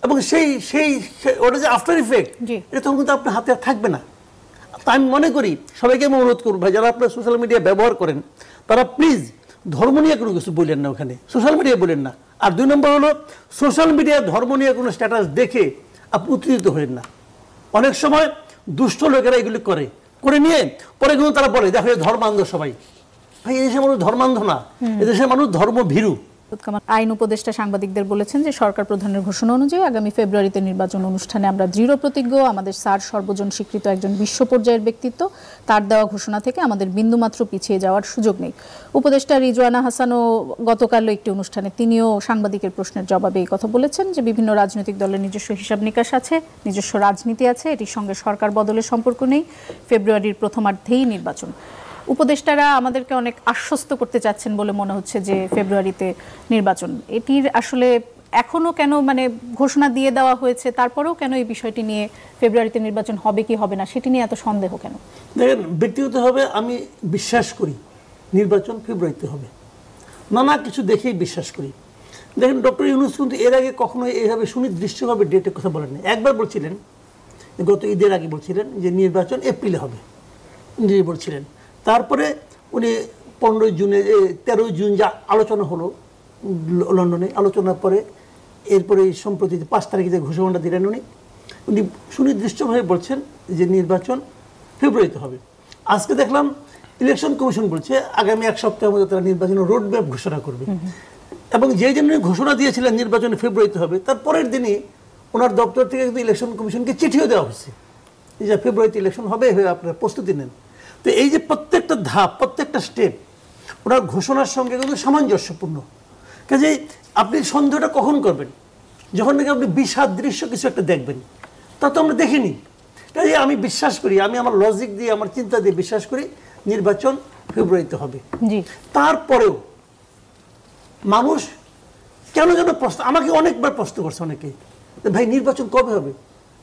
এবং সেই ওটা যে আফটার ইফেক্ট, এটা তখন কিন্তু আপনার হাতে আর থাকবে না। তা আমি মনে করি সবাইকে আমি অনুরোধ করবো ভাই, যারা আপনারা সোশ্যাল মিডিয়া ব্যবহার করেন তারা প্লিজ ধর্ম নিয়ে কোনো কিছু বললেন না, ওখানে সোশ্যাল মিডিয়ায় বলেন না। আর 2 নম্বর হলো, সোশ্যাল মিডিয়ায় ধর্ম নিয়ে কোনো স্ট্যাটাস দেখে আপনি উত্তেজিত হবেন না। অনেক সময় দুষ্ট লোকেরা এগুলি করে নিয়ে পরে কিন্তু তারা বলে দেখো ধর্মান্ধ সবাই, ভাই এদেশের মানুষ ধর্মান্ধ না, এদেশের মানুষ ধর্মভীরু। আইন উপদেষ্টা সাংবাদিকদের বলেছেন যে সরকার প্রধানের ঘোষণা অনুযায়ী আগামী ফেব্রুয়ারিতে নির্বাচন অনুষ্ঠানে আমরা দৃঢ় প্রতিজ্ঞ। আমাদের স্যার সর্বজন স্বীকৃত একজন বিশ্ব পর্যায়ের ব্যক্তিত্ব, তার দেওয়া ঘোষণা থেকে আমাদের বিন্দুমাত্র পিছিয়ে যাওয়ার সুযোগ নেই। উপদেষ্টা রিজওয়ানা হাসানও গতকালও একটি অনুষ্ঠানে তিনিও সাংবাদিকের প্রশ্নের জবাবে এই কথা বলেছেন যে বিভিন্ন রাজনৈতিক দলের নিজস্ব হিসাব নিকাশ আছে, নিজস্ব রাজনীতি আছে, এটির সঙ্গে সরকার বদলের সম্পর্ক নেই, ফেব্রুয়ারির প্রথমার্ধেই নির্বাচন। উপদেষ্টারা আমাদেরকে অনেক আশ্বস্ত করতে চাচ্ছেন বলে মনে হচ্ছে যে ফেব্রুয়ারিতে নির্বাচন। এটির আসলে এখনো কেন মানে ঘোষণা দিয়ে দেওয়া হয়েছে, তারপরেও কেন এই বিষয়টি নিয়ে ফেব্রুয়ারিতে নির্বাচন হবে কি হবে না সেটি নিয়ে এত সন্দেহ কেন? দেখেন, ব্যক্তিগতভাবে আমি বিশ্বাস করি নির্বাচন ফেব্রুয়ারিতে হবে, নানা কিছু দেখেই বিশ্বাস করি। দেখেন, ডক্টর ইউনূস কিন্তু এর আগে কখনো এইভাবে সুনির্দিষ্টভাবে ডেটের কথা বলেননি। একবার বলছিলেন, গত ঈদের আগে বলছিলেন যে নির্বাচন এপ্রিলে হবে, নিজে বলছিলেন। তারপরে উনি 15 জুনে 13 জুন যা আলোচনা হলো লন্ডনে, আলোচনার পরে এরপরে সম্প্রতি 5 তারিখে যে ঘোষণাটা দিলেন উনি সুনির্দিষ্টভাবে বলছেন যে নির্বাচন ফেব্রুয়ারিতে হবে। আজকে দেখলাম ইলেকশন কমিশন বলছে আগামী 1 সপ্তাহের মধ্যে তারা নির্বাচনের রোড ম্যাপ ঘোষণা করবে। এবং যে দিন ঘোষণা দিয়েছিলেন নির্বাচন ফেব্রুয়ারিতে হবে, তার পরের দিনই ওনার দপ্তর থেকে কিন্তু ইলেকশন কমিশনকে চিঠিও দেওয়া হয়েছে যে ফেব্রুয়ারিতে ইলেকশন হবে, হয়ে আপনারা প্রস্তুতি নেন। তো এই যে প্রত্যেকটা ধাপ, প্রত্যেকটা স্টেপ ওনার ঘোষণার সঙ্গে কিন্তু সামঞ্জস্যপূর্ণ। কাজেই আপনি সন্দেহটা কখন করবেন? যখন নাকি আপনি বিষাদৃশ্য কিছু একটা দেখবেন। তা তো আমরা দেখিনি। কাজেই আমি বিশ্বাস করি, আমি আমার লজিক দিয়ে, আমার চিন্তা দিয়ে বিশ্বাস করি নির্বাচন ফেব্রুয়ারিতে হবে। তারপরেও মানুষ কেন যেন প্রশ্ন, আমাকে অনেকবার প্রশ্ন করছে অনেকেই, ভাই নির্বাচন কবে হবে?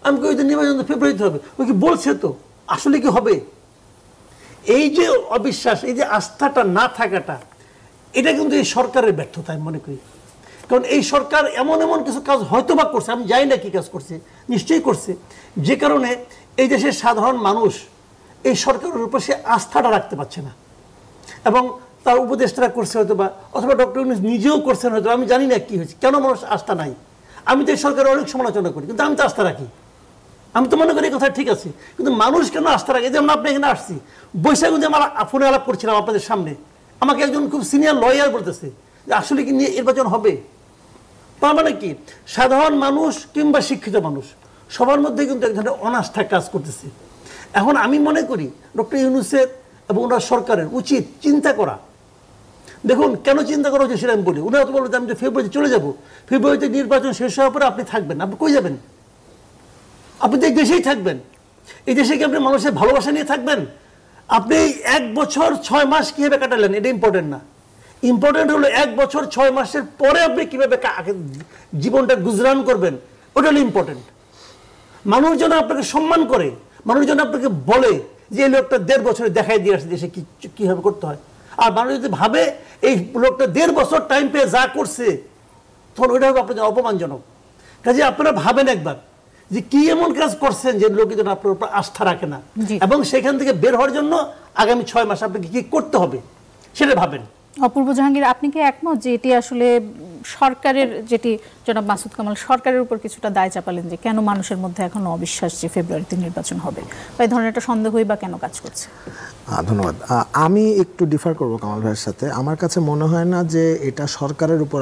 আমি কই যে নির্বাচন ফেব্রুয়ারিতে হবে। ওই কি বলছে তো, আসলে কি হবে? এই যে অবিশ্বাস, এই যে আস্থাটা না থাকাটা, এটা কিন্তু এই সরকারের ব্যর্থতা আমি মনে করি। কারণ এই সরকার এমন এমন কিছু কাজ হয়তো বা করছে, আমি জানি না কি কাজ করছে, নিশ্চয়ই করছে, যে কারণে এই দেশের সাধারণ মানুষ এই সরকারের উপর সে আস্থাটা রাখতে পারছে না। এবং তার উপদেষ্টারা করছে হয়তো বা, অথবা ডক্টর ইউনূস নিজেও করছেন হয়তো, আমি জানি না কি হয়েছে, কেন মানুষ আস্থা নাই। আমি তো এই সরকারের অনেক সমালোচনা করি, কিন্তু আমি তো আস্থা রাখি। আমি তো মনে করি এই কথা ঠিক আছে, কিন্তু মানুষ কেন আস্থা রাখে? যেমন আপনি এখানে আসছি, বৈশাখে যে আমার ফোনে আলাপ করছিলাম আপনাদের সামনে, আমাকে একজন খুব সিনিয়র লয়ার বলতেছে যে আসলে কি নির্বাচন হবে। তার মানে কি, সাধারণ মানুষ কিংবা শিক্ষিত মানুষ সবার মধ্যে কিন্তু এক ধরনের অনাস্থা কাজ করতেছে। এখন আমি মনে করি ডক্টর ইউনূসের এবং ওনার সরকারের উচিত চিন্তা করা। দেখুন, কেন চিন্তা করা হচ্ছে সেটা আমি বলি। উনি হয়তো বলবেন আমি যে ফেব্রুয়ারিতে চলে যাব, ফেব্রুয়ারিতে নির্বাচন শেষ হওয়ার পরে আপনি থাকবেন, আপনি কই যাবেন? আপনি তো এই দেশেই থাকবেন। এই দেশে কি আপনি মানুষের ভালোবাসা নিয়ে থাকবেন? আপনি 1 বছর 6 মাস কীভাবে কাটালেন এটা ইম্পর্টেন্ট না। ইম্পর্টেন্ট হলো 1 বছর 6 মাসের পরে আপনি কীভাবে জীবনটা গুজরান করবেন, ওটা হলো ইম্পর্টেন্ট। মানুষ যেন আপনাকে সম্মান করে, মানুষ যেন আপনাকে বলে যে এই লোকটা 1.5 বছরে দেখাই দিয়ে আসছে দেশে কীভাবে করতে হয়। আর মানুষ যদি ভাবে এই লোকটা 1.5 বছর টাইম পেয়ে যা করছে, তখন ওইটা হবে আপনাদের অপমানজনক। কাজে আপনারা ভাবেন একবার যে কি এমন কাজ করছেন যে লোকজন আপনার উপর আস্থা রাখে না, এবং সেখান থেকে বের হওয়ার জন্য আগামী 6 মাস আপনাকে কি করতে হবে সেটা ভাবেন। অপূর্ব জাহাঙ্গীর, আপনি কি একমত যে এটি আসলে সরকারের, যেটি জনাব মাসুদ কামাল সরকারের উপর কিছুটা দায় চাপালেন যে কেন মানুষের মধ্যে এখনো অবিশ্বাস যে ফেব্রুয়ারিতে নির্বাচন হবে, বা এই ধরনের একটা সন্দেহই বা কেন কাজ করছে? ধন্যবাদ। আমি একটু ডিফার করব কামাল ভাইয়ের সাথে। আমার কাছে মনে হয় না যে এটা সরকারের উপর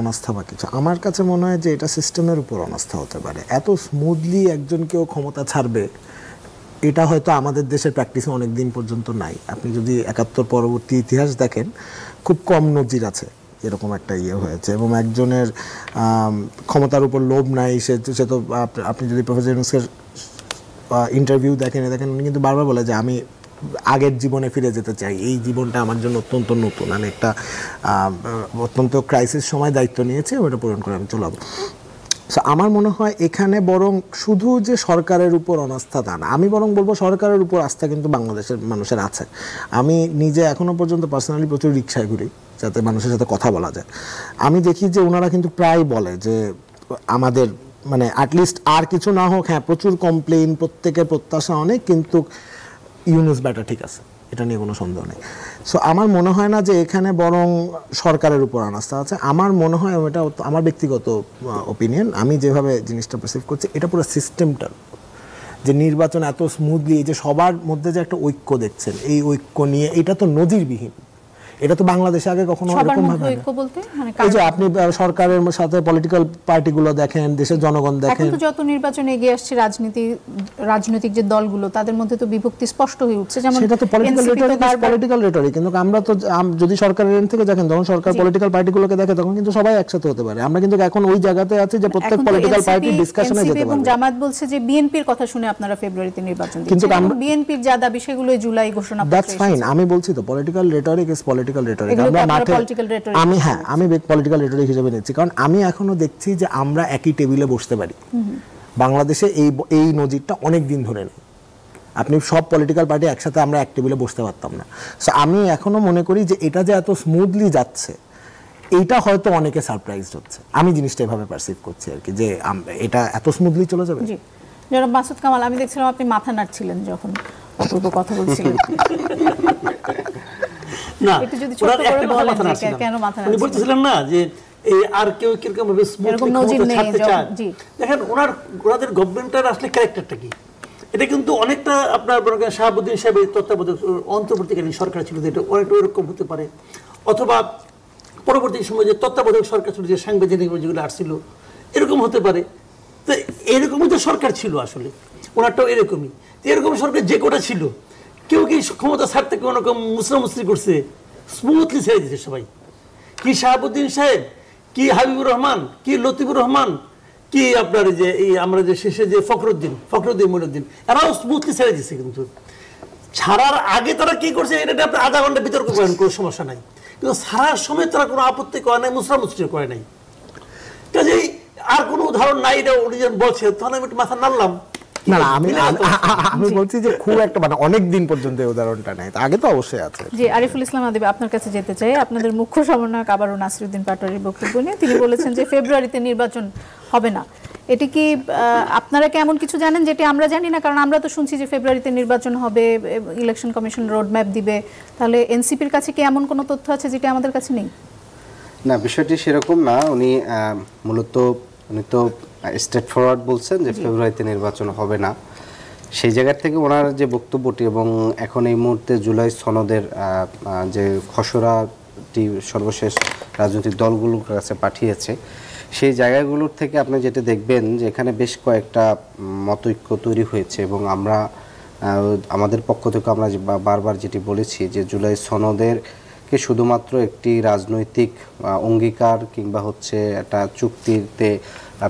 অনাস্থা বা কিছু। আমার কাছে মনে হয় যে এটা সিস্টেমের উপর অনাস্থা হতে পারে। এত স্মুথলি একজনকেও ক্ষমতা ছাড়বে, এটা হয়তো আমাদের দেশের প্র্যাকটিসে অনেক দিন পর্যন্ত নাই। আপনি যদি 71 পরবর্তী ইতিহাস দেখেন, খুব কম নজির আছে এরকম একটা ইয়ে হয়েছে। এবং একজনের ক্ষমতার উপর লোভ নাই, সে তো আপনি যদি প্রফেসর ইউনূসের ইন্টারভিউ দেখেন, উনি কিন্তু বারবার বলে যে আমি আগের জীবনে ফিরে যেতে চাই, এই জীবনটা আমার জন্য অত্যন্ত নতুন, আমি একটা অত্যন্ত ক্রাইসিস সময় দায়িত্ব নিয়েছি, ওটা পূরণ করে আমি চলে যাবো। সো আমার মনে হয় এখানে বরং শুধু যে সরকারের উপর অনাস্থা তা না, আমি বরং বলবো সরকারের উপর আস্থা কিন্তু বাংলাদেশের মানুষের আছে। আমি নিজে এখনও পর্যন্ত পার্সোনালি প্রচুর রিক্সায় ঘুরি যাতে মানুষের সাথে কথা বলা যায়। আমি দেখি যে ওনারা কিন্তু প্রায় বলে যে আমাদের মানে অ্যাটলিস্ট আর কিছু না হোক, হ্যাঁ প্রচুর কমপ্লেইন, প্রত্যেকের প্রত্যাশা অনেক, কিন্তু ইউনূস ব্যাটা ঠিক আছে, এটা নিয়ে কোনো সন্দেহ নেই। সো আমার মনে হয় না যে এখানে বরং সরকারের উপর অনাস্থা আছে। আমার মনে হয়, এটা আমার ব্যক্তিগত ওপিনিয়ন, আমি যেভাবে জিনিসটা পারসিভ করছি, এটা পুরো সিস্টেমটার যে নির্বাচন এত স্মুথলি, যে সবার মধ্যে যে একটা ঐক্য দেখছেন, এই ঐক্য নিয়ে এটা তো নজিরবিহীন। এটা তো বাংলাদেশে আগে কখনো সবার এরকম মধ্যে ভাবে ঐক্য বলতে মানে এই যে আপনি সরকারের সাথে পলিটিক্যাল পার্টিগুলো দেখেন, দেশের জনগণ এখন দেখেন, তো যত নির্বাচন এগিয়ে আসছে রাজনৈতিক যে দলগুলো তাদের মধ্যে তো বিভক্তি স্পষ্ট হয়ে উঠছে, যেমন সেটা তো পলিটিক্যাল রেটরিক, কিন্তু আমরা তো যদি সরকারের এন্ড থেকে দেখেন, যখন সরকার পলিটিক্যাল পার্টিগুলোকে দেখে তখন কিন্তু সবাই একসাথে হতে পারে। আমরা কিন্তু এখন ওই জায়গাতে আছি যে প্রত্যেক পলিটিক্যাল পার্টি ডিসকাশনে যেতে পারে। এবং জামাত বলছে যে বিএনপির কথা শুনে আপনারা ফেব্রুয়ারিতে নির্বাচন দিচ্ছেন, কিন্তু বিএনপির যা দাবি সেগুলো জুলাই ঘোষণা পত্রে। দ্যাটস ফাইন, আমি বলছি তো political rhetoric is political rhetoric. আমরা মাঠে আমি পলিটিক্যাল রেটরিক হিসেবে নিচ্ছি, কারণ আমি এখনো দেখছি যে আমরা একই টেবিলে বসতে পারি। বাংলাদেশে এই নজিরটা অনেক দিন ধরে নেই। আপনি সব পলিটিক্যাল পার্টি একসাথে আমরা এক টেবিলে বসতে পারতাম না। সো আমি এখনো মনে করি যে এটা যে এত স্মুথলি যাচ্ছে, এইটা হয়তো অনেকে সারপ্রাইজড হচ্ছে। আমি জিনিসটা এভাবে পারসিভ করছি আর কি, যে এটা এত স্মুথলি চলে যাবে। জি জনাব মাসুদ কামাল, আমি দেখছিলাম আপনি মাথা নাড়ছিলেন যখন অপূর্ব কথা বলছিলেন। না, একটু যদি ছোট করে বলেন যে কেন মাথা নাড়ছিলেন? উনি বলতেছিলেন না যে এই আর কেউ কিরকম ভাবে স্মুথলি ছাড়তে চায়। দেখেন ওনাদের গভর্নমেন্টের আসলে ক্যারেক্টারটা কি, এটা কিন্তু অনেকটা আপনার শাহাবুদ্দিন সাহেবের তত্ত্বাবধায়ক অন্তর্বর্তীকালীন সরকার ছিল, এটা অনেকটা ওরকম হতে পারে, অথবা পরবর্তী সময়ে যে তত্ত্বাবধায়ক সরকার ছিল, যে সাংবিধানিক যেগুলো আসছিল, এরকম হতে পারে। তো এরকমই তো সরকার ছিল আসলে, ওনারটাও এরকমই। এরকম সরকার যে কোটা ছিল, কেউ কি ক্ষমতা ছাড়তে কোনো রকম মুসরামুসরি করছে? স্মুথলি ছেড়ে দিচ্ছে সবাই। কি শাহাবুদ্দিন সাহেব, কি হাবিবুর রহমান, কি লতিফুর রহমান, কি আপনার যে এই আমরা যে শেষে যে ফখরুদ্দিন মঈনুদ্দিন, এরাও স্মুথলি ছেড়ে দিচ্ছে। কিন্তু ছাড়ার আগে তারা কি করছে এটা আপনি আধা ঘন্টা বিতর্ক করেন, কোনো সমস্যা নাই, কিন্তু ছাড়ার সময় তারা কোনো আপত্তি করে নাই, মুসরামুসরি করে নাই। কাজেই আর কোনো উদাহরণ নাই, এটা উনি যখন বলছে তখন আমি একটু মাথা নাড়লাম। না আমি বলছি যে খুব একটা মানে অনেক দিন পর্যন্ত এই উদাহরণটা নাই, আগে তো অবশ্যই আছে। জি আরিফুল ইসলাম আদিব, আপনার কাছে যেতে চাই আপনাদের মুখ্য সমন্বয়ক আবারও নাসিরউদ্দিন পাটোয়ারির বক্তব্য নিয়ে। তিনি বলেছেন যে ফেব্রুয়ারিতে নির্বাচন হবে না। এটি কি আপনারা কি এমন কিছু জানেন যেটি আমরা জানি না? কারণ আমরা তো শুনছি যে ফেব্রুয়ারিতে নির্বাচন হবে, ইলেকশন কমিশন রোড ম্যাপ দিবে। তাহলে এনসিপির কাছে কি এমন কোনো তথ্য আছে যেটা আমাদের কাছে নেই? না, বিষয়টি সেরকম না। উনি তো স্ট্রেট ফরওয়ার্ড বলছেন যে ফেব্রুয়ারিতে নির্বাচন হবে না। সেই জায়গা থেকে ওনার যে বক্তব্যটি এবং এখন এই মুহূর্তে জুলাই সনদের যে খসড়াটি সর্বশেষ রাজনৈতিক দলগুলোর কাছে পাঠিয়েছে, সেই জায়গাগুলোর থেকে আপনি যেটা দেখবেন যে এখানে বেশ কয়েকটা মতৈক্য তৈরি হয়েছে। এবং আমরা আমাদের পক্ষ থেকে আমরা বারবার যেটি বলেছি যে জুলাই সনদেরকে শুধুমাত্র একটি রাজনৈতিক অঙ্গীকার কিংবা হচ্ছে একটা চুক্তিতে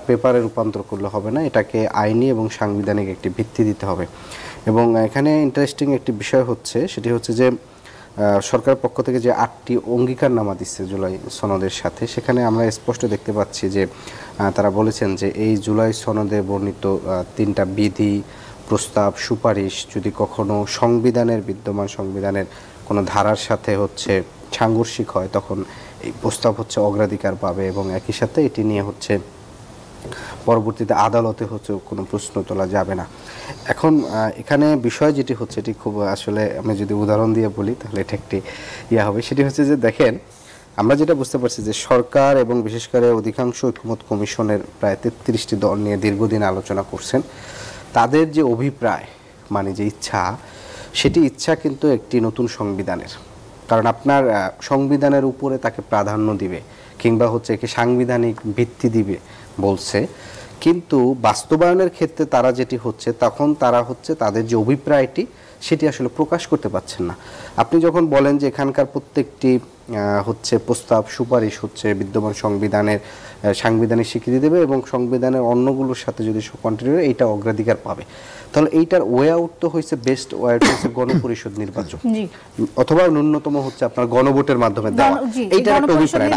পেপারে রূপান্তর করলে হবে না, এটাকে আইনি এবং সাংবিধানিক একটি ভিত্তি দিতে হবে। এবং এখানে ইন্টারেস্টিং একটি বিষয় হচ্ছে, সেটি হচ্ছে যে সরকারের পক্ষ থেকে যে 8টি অঙ্গীকারনামা দিচ্ছে জুলাই সনদের সাথে, সেখানে আমরা স্পষ্ট দেখতে পাচ্ছি যে তারা বলেছেন যে এই জুলাই সনদে বর্ণিত 3টা বিধি, প্রস্তাব, সুপারিশ যদি কখনো বিদ্যমান সংবিধানের কোনো ধারার সাথে হচ্ছে সাংঘর্ষিক হয়, তখন এই প্রস্তাব হচ্ছে অগ্রাধিকার পাবে এবং একই সাথে এটি নিয়ে হচ্ছে পরবর্তীতে আদালতে হচ্ছে কোনো প্রশ্ন তোলা যাবে না। এখন এখানে বিষয় যেটি হচ্ছে, এটি খুব আসলে আমি যদি উদাহরণ দিয়ে বলি তাহলে এটা একটি হবে। সেটি হচ্ছে যে দেখেন, আমরা যেটা বুঝতে পারছি যে সরকার এবং বিশেষ করে অধিকাংশ ঐকমত্য কমিশনের প্রায় 33টি দল নিয়ে দীর্ঘদিন আলোচনা করছেন। তাদের যে অভিপ্রায় মানে যে ইচ্ছা, সেটি ইচ্ছা কিন্তু একটি নতুন সংবিধানের। কারণ আপনার সংবিধানের উপরে তাকে প্রাধান্য দিবে কিংবা হচ্ছে একে সাংবিধানিক ভিত্তি দিবে বলছে, কিন্তু বাস্তবায়নের ক্ষেত্রে তারা যেটি হচ্ছে, তখন তারা হচ্ছে তাদের যে অভিপ্রায়টি সেটি আসলে প্রকাশ করতে পারছেন না। আপনি যখন বলেন যে এখানকার প্রত্যেকটি হচ্ছে প্রস্তাব, সুপারিশ হচ্ছে বিদ্যমান সংবিধানের সাংবিধানিক স্বীকৃতি দেবে এবং সংবিধানের অন্যগুলোর সাথে যদি কন্টিনিউ এইটা অগ্রাধিকার পাবে, তাহলে এইটার ওয়ে আউট তো হয়েছে, বেস্ট ওয়ে আউট হচ্ছে গণপরিষদ নির্বাচন অথবা ন্যূনতম হচ্ছে আপনার গণভোটের মাধ্যমে দেওয়া। এইটা একটা অভিপ্রায় না,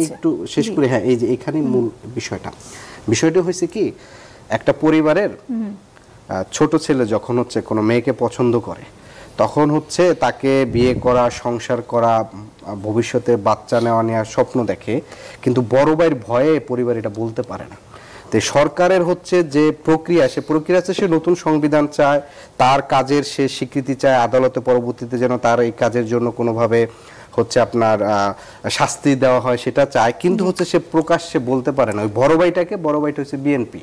একটু শেষ করে। হ্যাঁ, এই যে এখানে মূল বিষয়টা হয়েছে কি, একটা পরিবারের ছোট ছেলে যখন হচ্ছে কোনো মেয়েকে পছন্দ করে, তখন হচ্ছে তাকে বিয়ে করা, সংসার করা, ভবিষ্যতে বাচ্চা নেওয়ার স্বপ্ন দেখে, কিন্তু বড় ভাইয়ের ভয়ে পরিবার এটা বলতে পারে না। তো সরকারের হচ্ছে যে প্রক্রিয়া, সে প্রক্রিয়া সে নতুন সংবিধান চায়, তার কাজের সে স্বীকৃতি চায়, আদালতে পরবর্তীতে যেন তার এই কাজের জন্য কোনোভাবে হচ্ছে আপনার শাস্তি দেওয়া হয় সেটা চায়, কিন্তু হচ্ছে সে প্রকাশ্যে বলতে পারে না। ওই বড় ভাইটা হচ্ছে বিএনপি,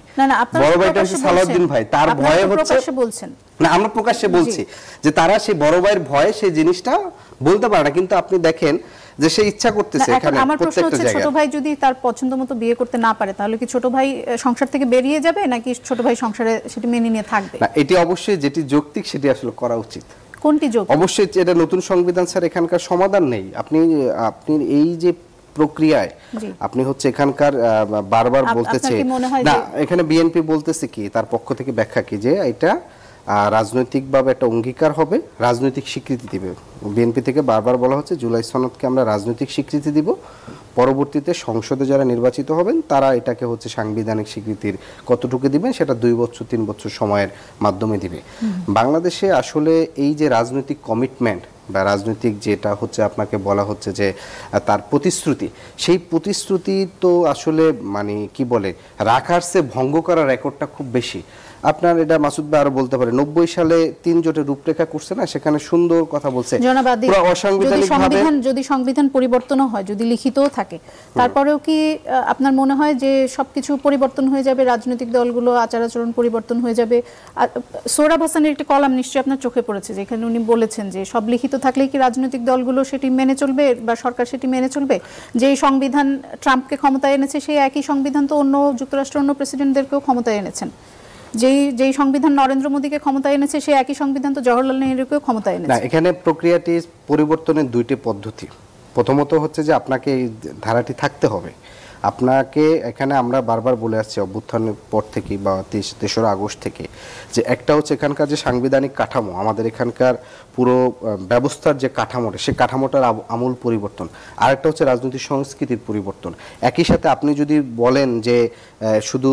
বড় ভাইটা হচ্ছে সালাউদ্দিন ভাই, তার ভয়ে হচ্ছে না, আমরা প্রকাশ্যে বলছি যে তারা সেই বড় ভাইয়ের ভয়ে সেই জিনিসটা বলতে পারে না। কিন্তু আপনি দেখেন যে সে ইচ্ছা করতেছে এখানে প্রত্যেকটা জায়গায়। ছোট ভাই যদি তার পছন্দ মতো বিয়ে করতে না পারে তাহলে কি ছোট ভাই সংসার থেকে বেরিয়ে যাবে, নাকি ছোট ভাই সংসারে সেটি মেনে নিয়ে থাকবে? না, এটি অবশ্যই যেটি যৌক্তিক সেটি আসলে করা উচিত। কোনটি যৌক্তিক? অবশ্যই এটা নতুন সংবিধান স্যার, এখানকার সমাধান নেই। আপনি এই যে প্রক্রিয়ায় আপনি হচ্ছে এখানকার বারবার বলতেছে না, এখানে বিএনপি বলতেছে কি, তার পক্ষ থেকে ব্যাখ্যা কি, যে এটা রাজনৈতিকভাবে একটা অঙ্গীকার হবে, রাজনৈতিক স্বীকৃতি দিবে। বিএনপি থেকে বারবার বলা হচ্ছে জুলাই সনদকে আমরা রাজনৈতিক স্বীকৃতি দিব, পরবর্তীতে সংসদে যারা নির্বাচিত হবেন তারা এটাকে হচ্ছে সাংবিধানিক স্বীকৃতির কতটুকু দিবেন সেটা 2 বছর 3 বছর সময়ের মাধ্যমে দিবে। বাংলাদেশে আসলে এই যে রাজনৈতিক কমিটমেন্ট বা রাজনৈতিক যেটা হচ্ছে আপনাকে বলা হচ্ছে যে তার প্রতিশ্রুতি, সেই প্রতিশ্রুতি তো আসলে মানে কি বলে রাখার চেয়ে ভঙ্গ করার রেকর্ডটা খুব বেশি। আপনার এটা মাসুদ ভাই আরো বলতে পারে, 90 সালে 3 জোটের রূপরেখা করছে না, সেখানে সুন্দর কথা বলছে। পুরো অসাংবিধানিক ভাবে যদি সংবিধান পরিবর্তন হয়, যদি লিখিতও থাকে, তারপরেও কি আপনার মনে হয় যে সবকিছু পরিবর্তন হয়ে যাবে, রাজনৈতিক দলগুলো আচার আচরণ পরিবর্তন হয়ে যাবে? সোহরাব হাসানের একটি কলাম নিশ্চয়ই আপনার চোখে পড়েছে, যেখানে উনি বলেছেন যে সব লিখিত থাকলেই কি রাজনৈতিক দলগুলো সেটি মেনে চলবে বা সরকার সেটি মেনে চলবে? যে সংবিধান ট্রাম্পকে ক্ষমতায় এনেছে সেই একই সংবিধান তো অন্য যুক্তরাষ্ট্রের অন্য প্রেসিডেন্টদেরকেও ক্ষমতায় এনেছেন। যেই সংবিধান নরেন্দ্র মোদীকে ক্ষমতায় এনেছে সেই একই সংবিধান তো জওহরলাল নেহরুকেও ক্ষমতায় এনেছে। না, এখানে প্রক্রিয়াটি পরিবর্তনের 2টি পদ্ধতি। প্রথমত হচ্ছে যে আপনাকে এই ধারাটি থাকতে হবে। আপনাকে এখানে আমরা বারবার বলে আসছি অভ্যুত্থানের পর থেকে বা 3রা আগস্ট থেকে, যে একটা হচ্ছে এখানকার যে সাংবিধানিক কাঠামো, আমাদের এখানকার পুরো ব্যবস্থার যে কাঠামোটা, সেই কাঠামোটার আমূল পরিবর্তন। আরেকটা হচ্ছে রাজনৈতিক সংস্কৃতির পরিবর্তন। একই সাথে আপনি যদি বলেন যে শুধু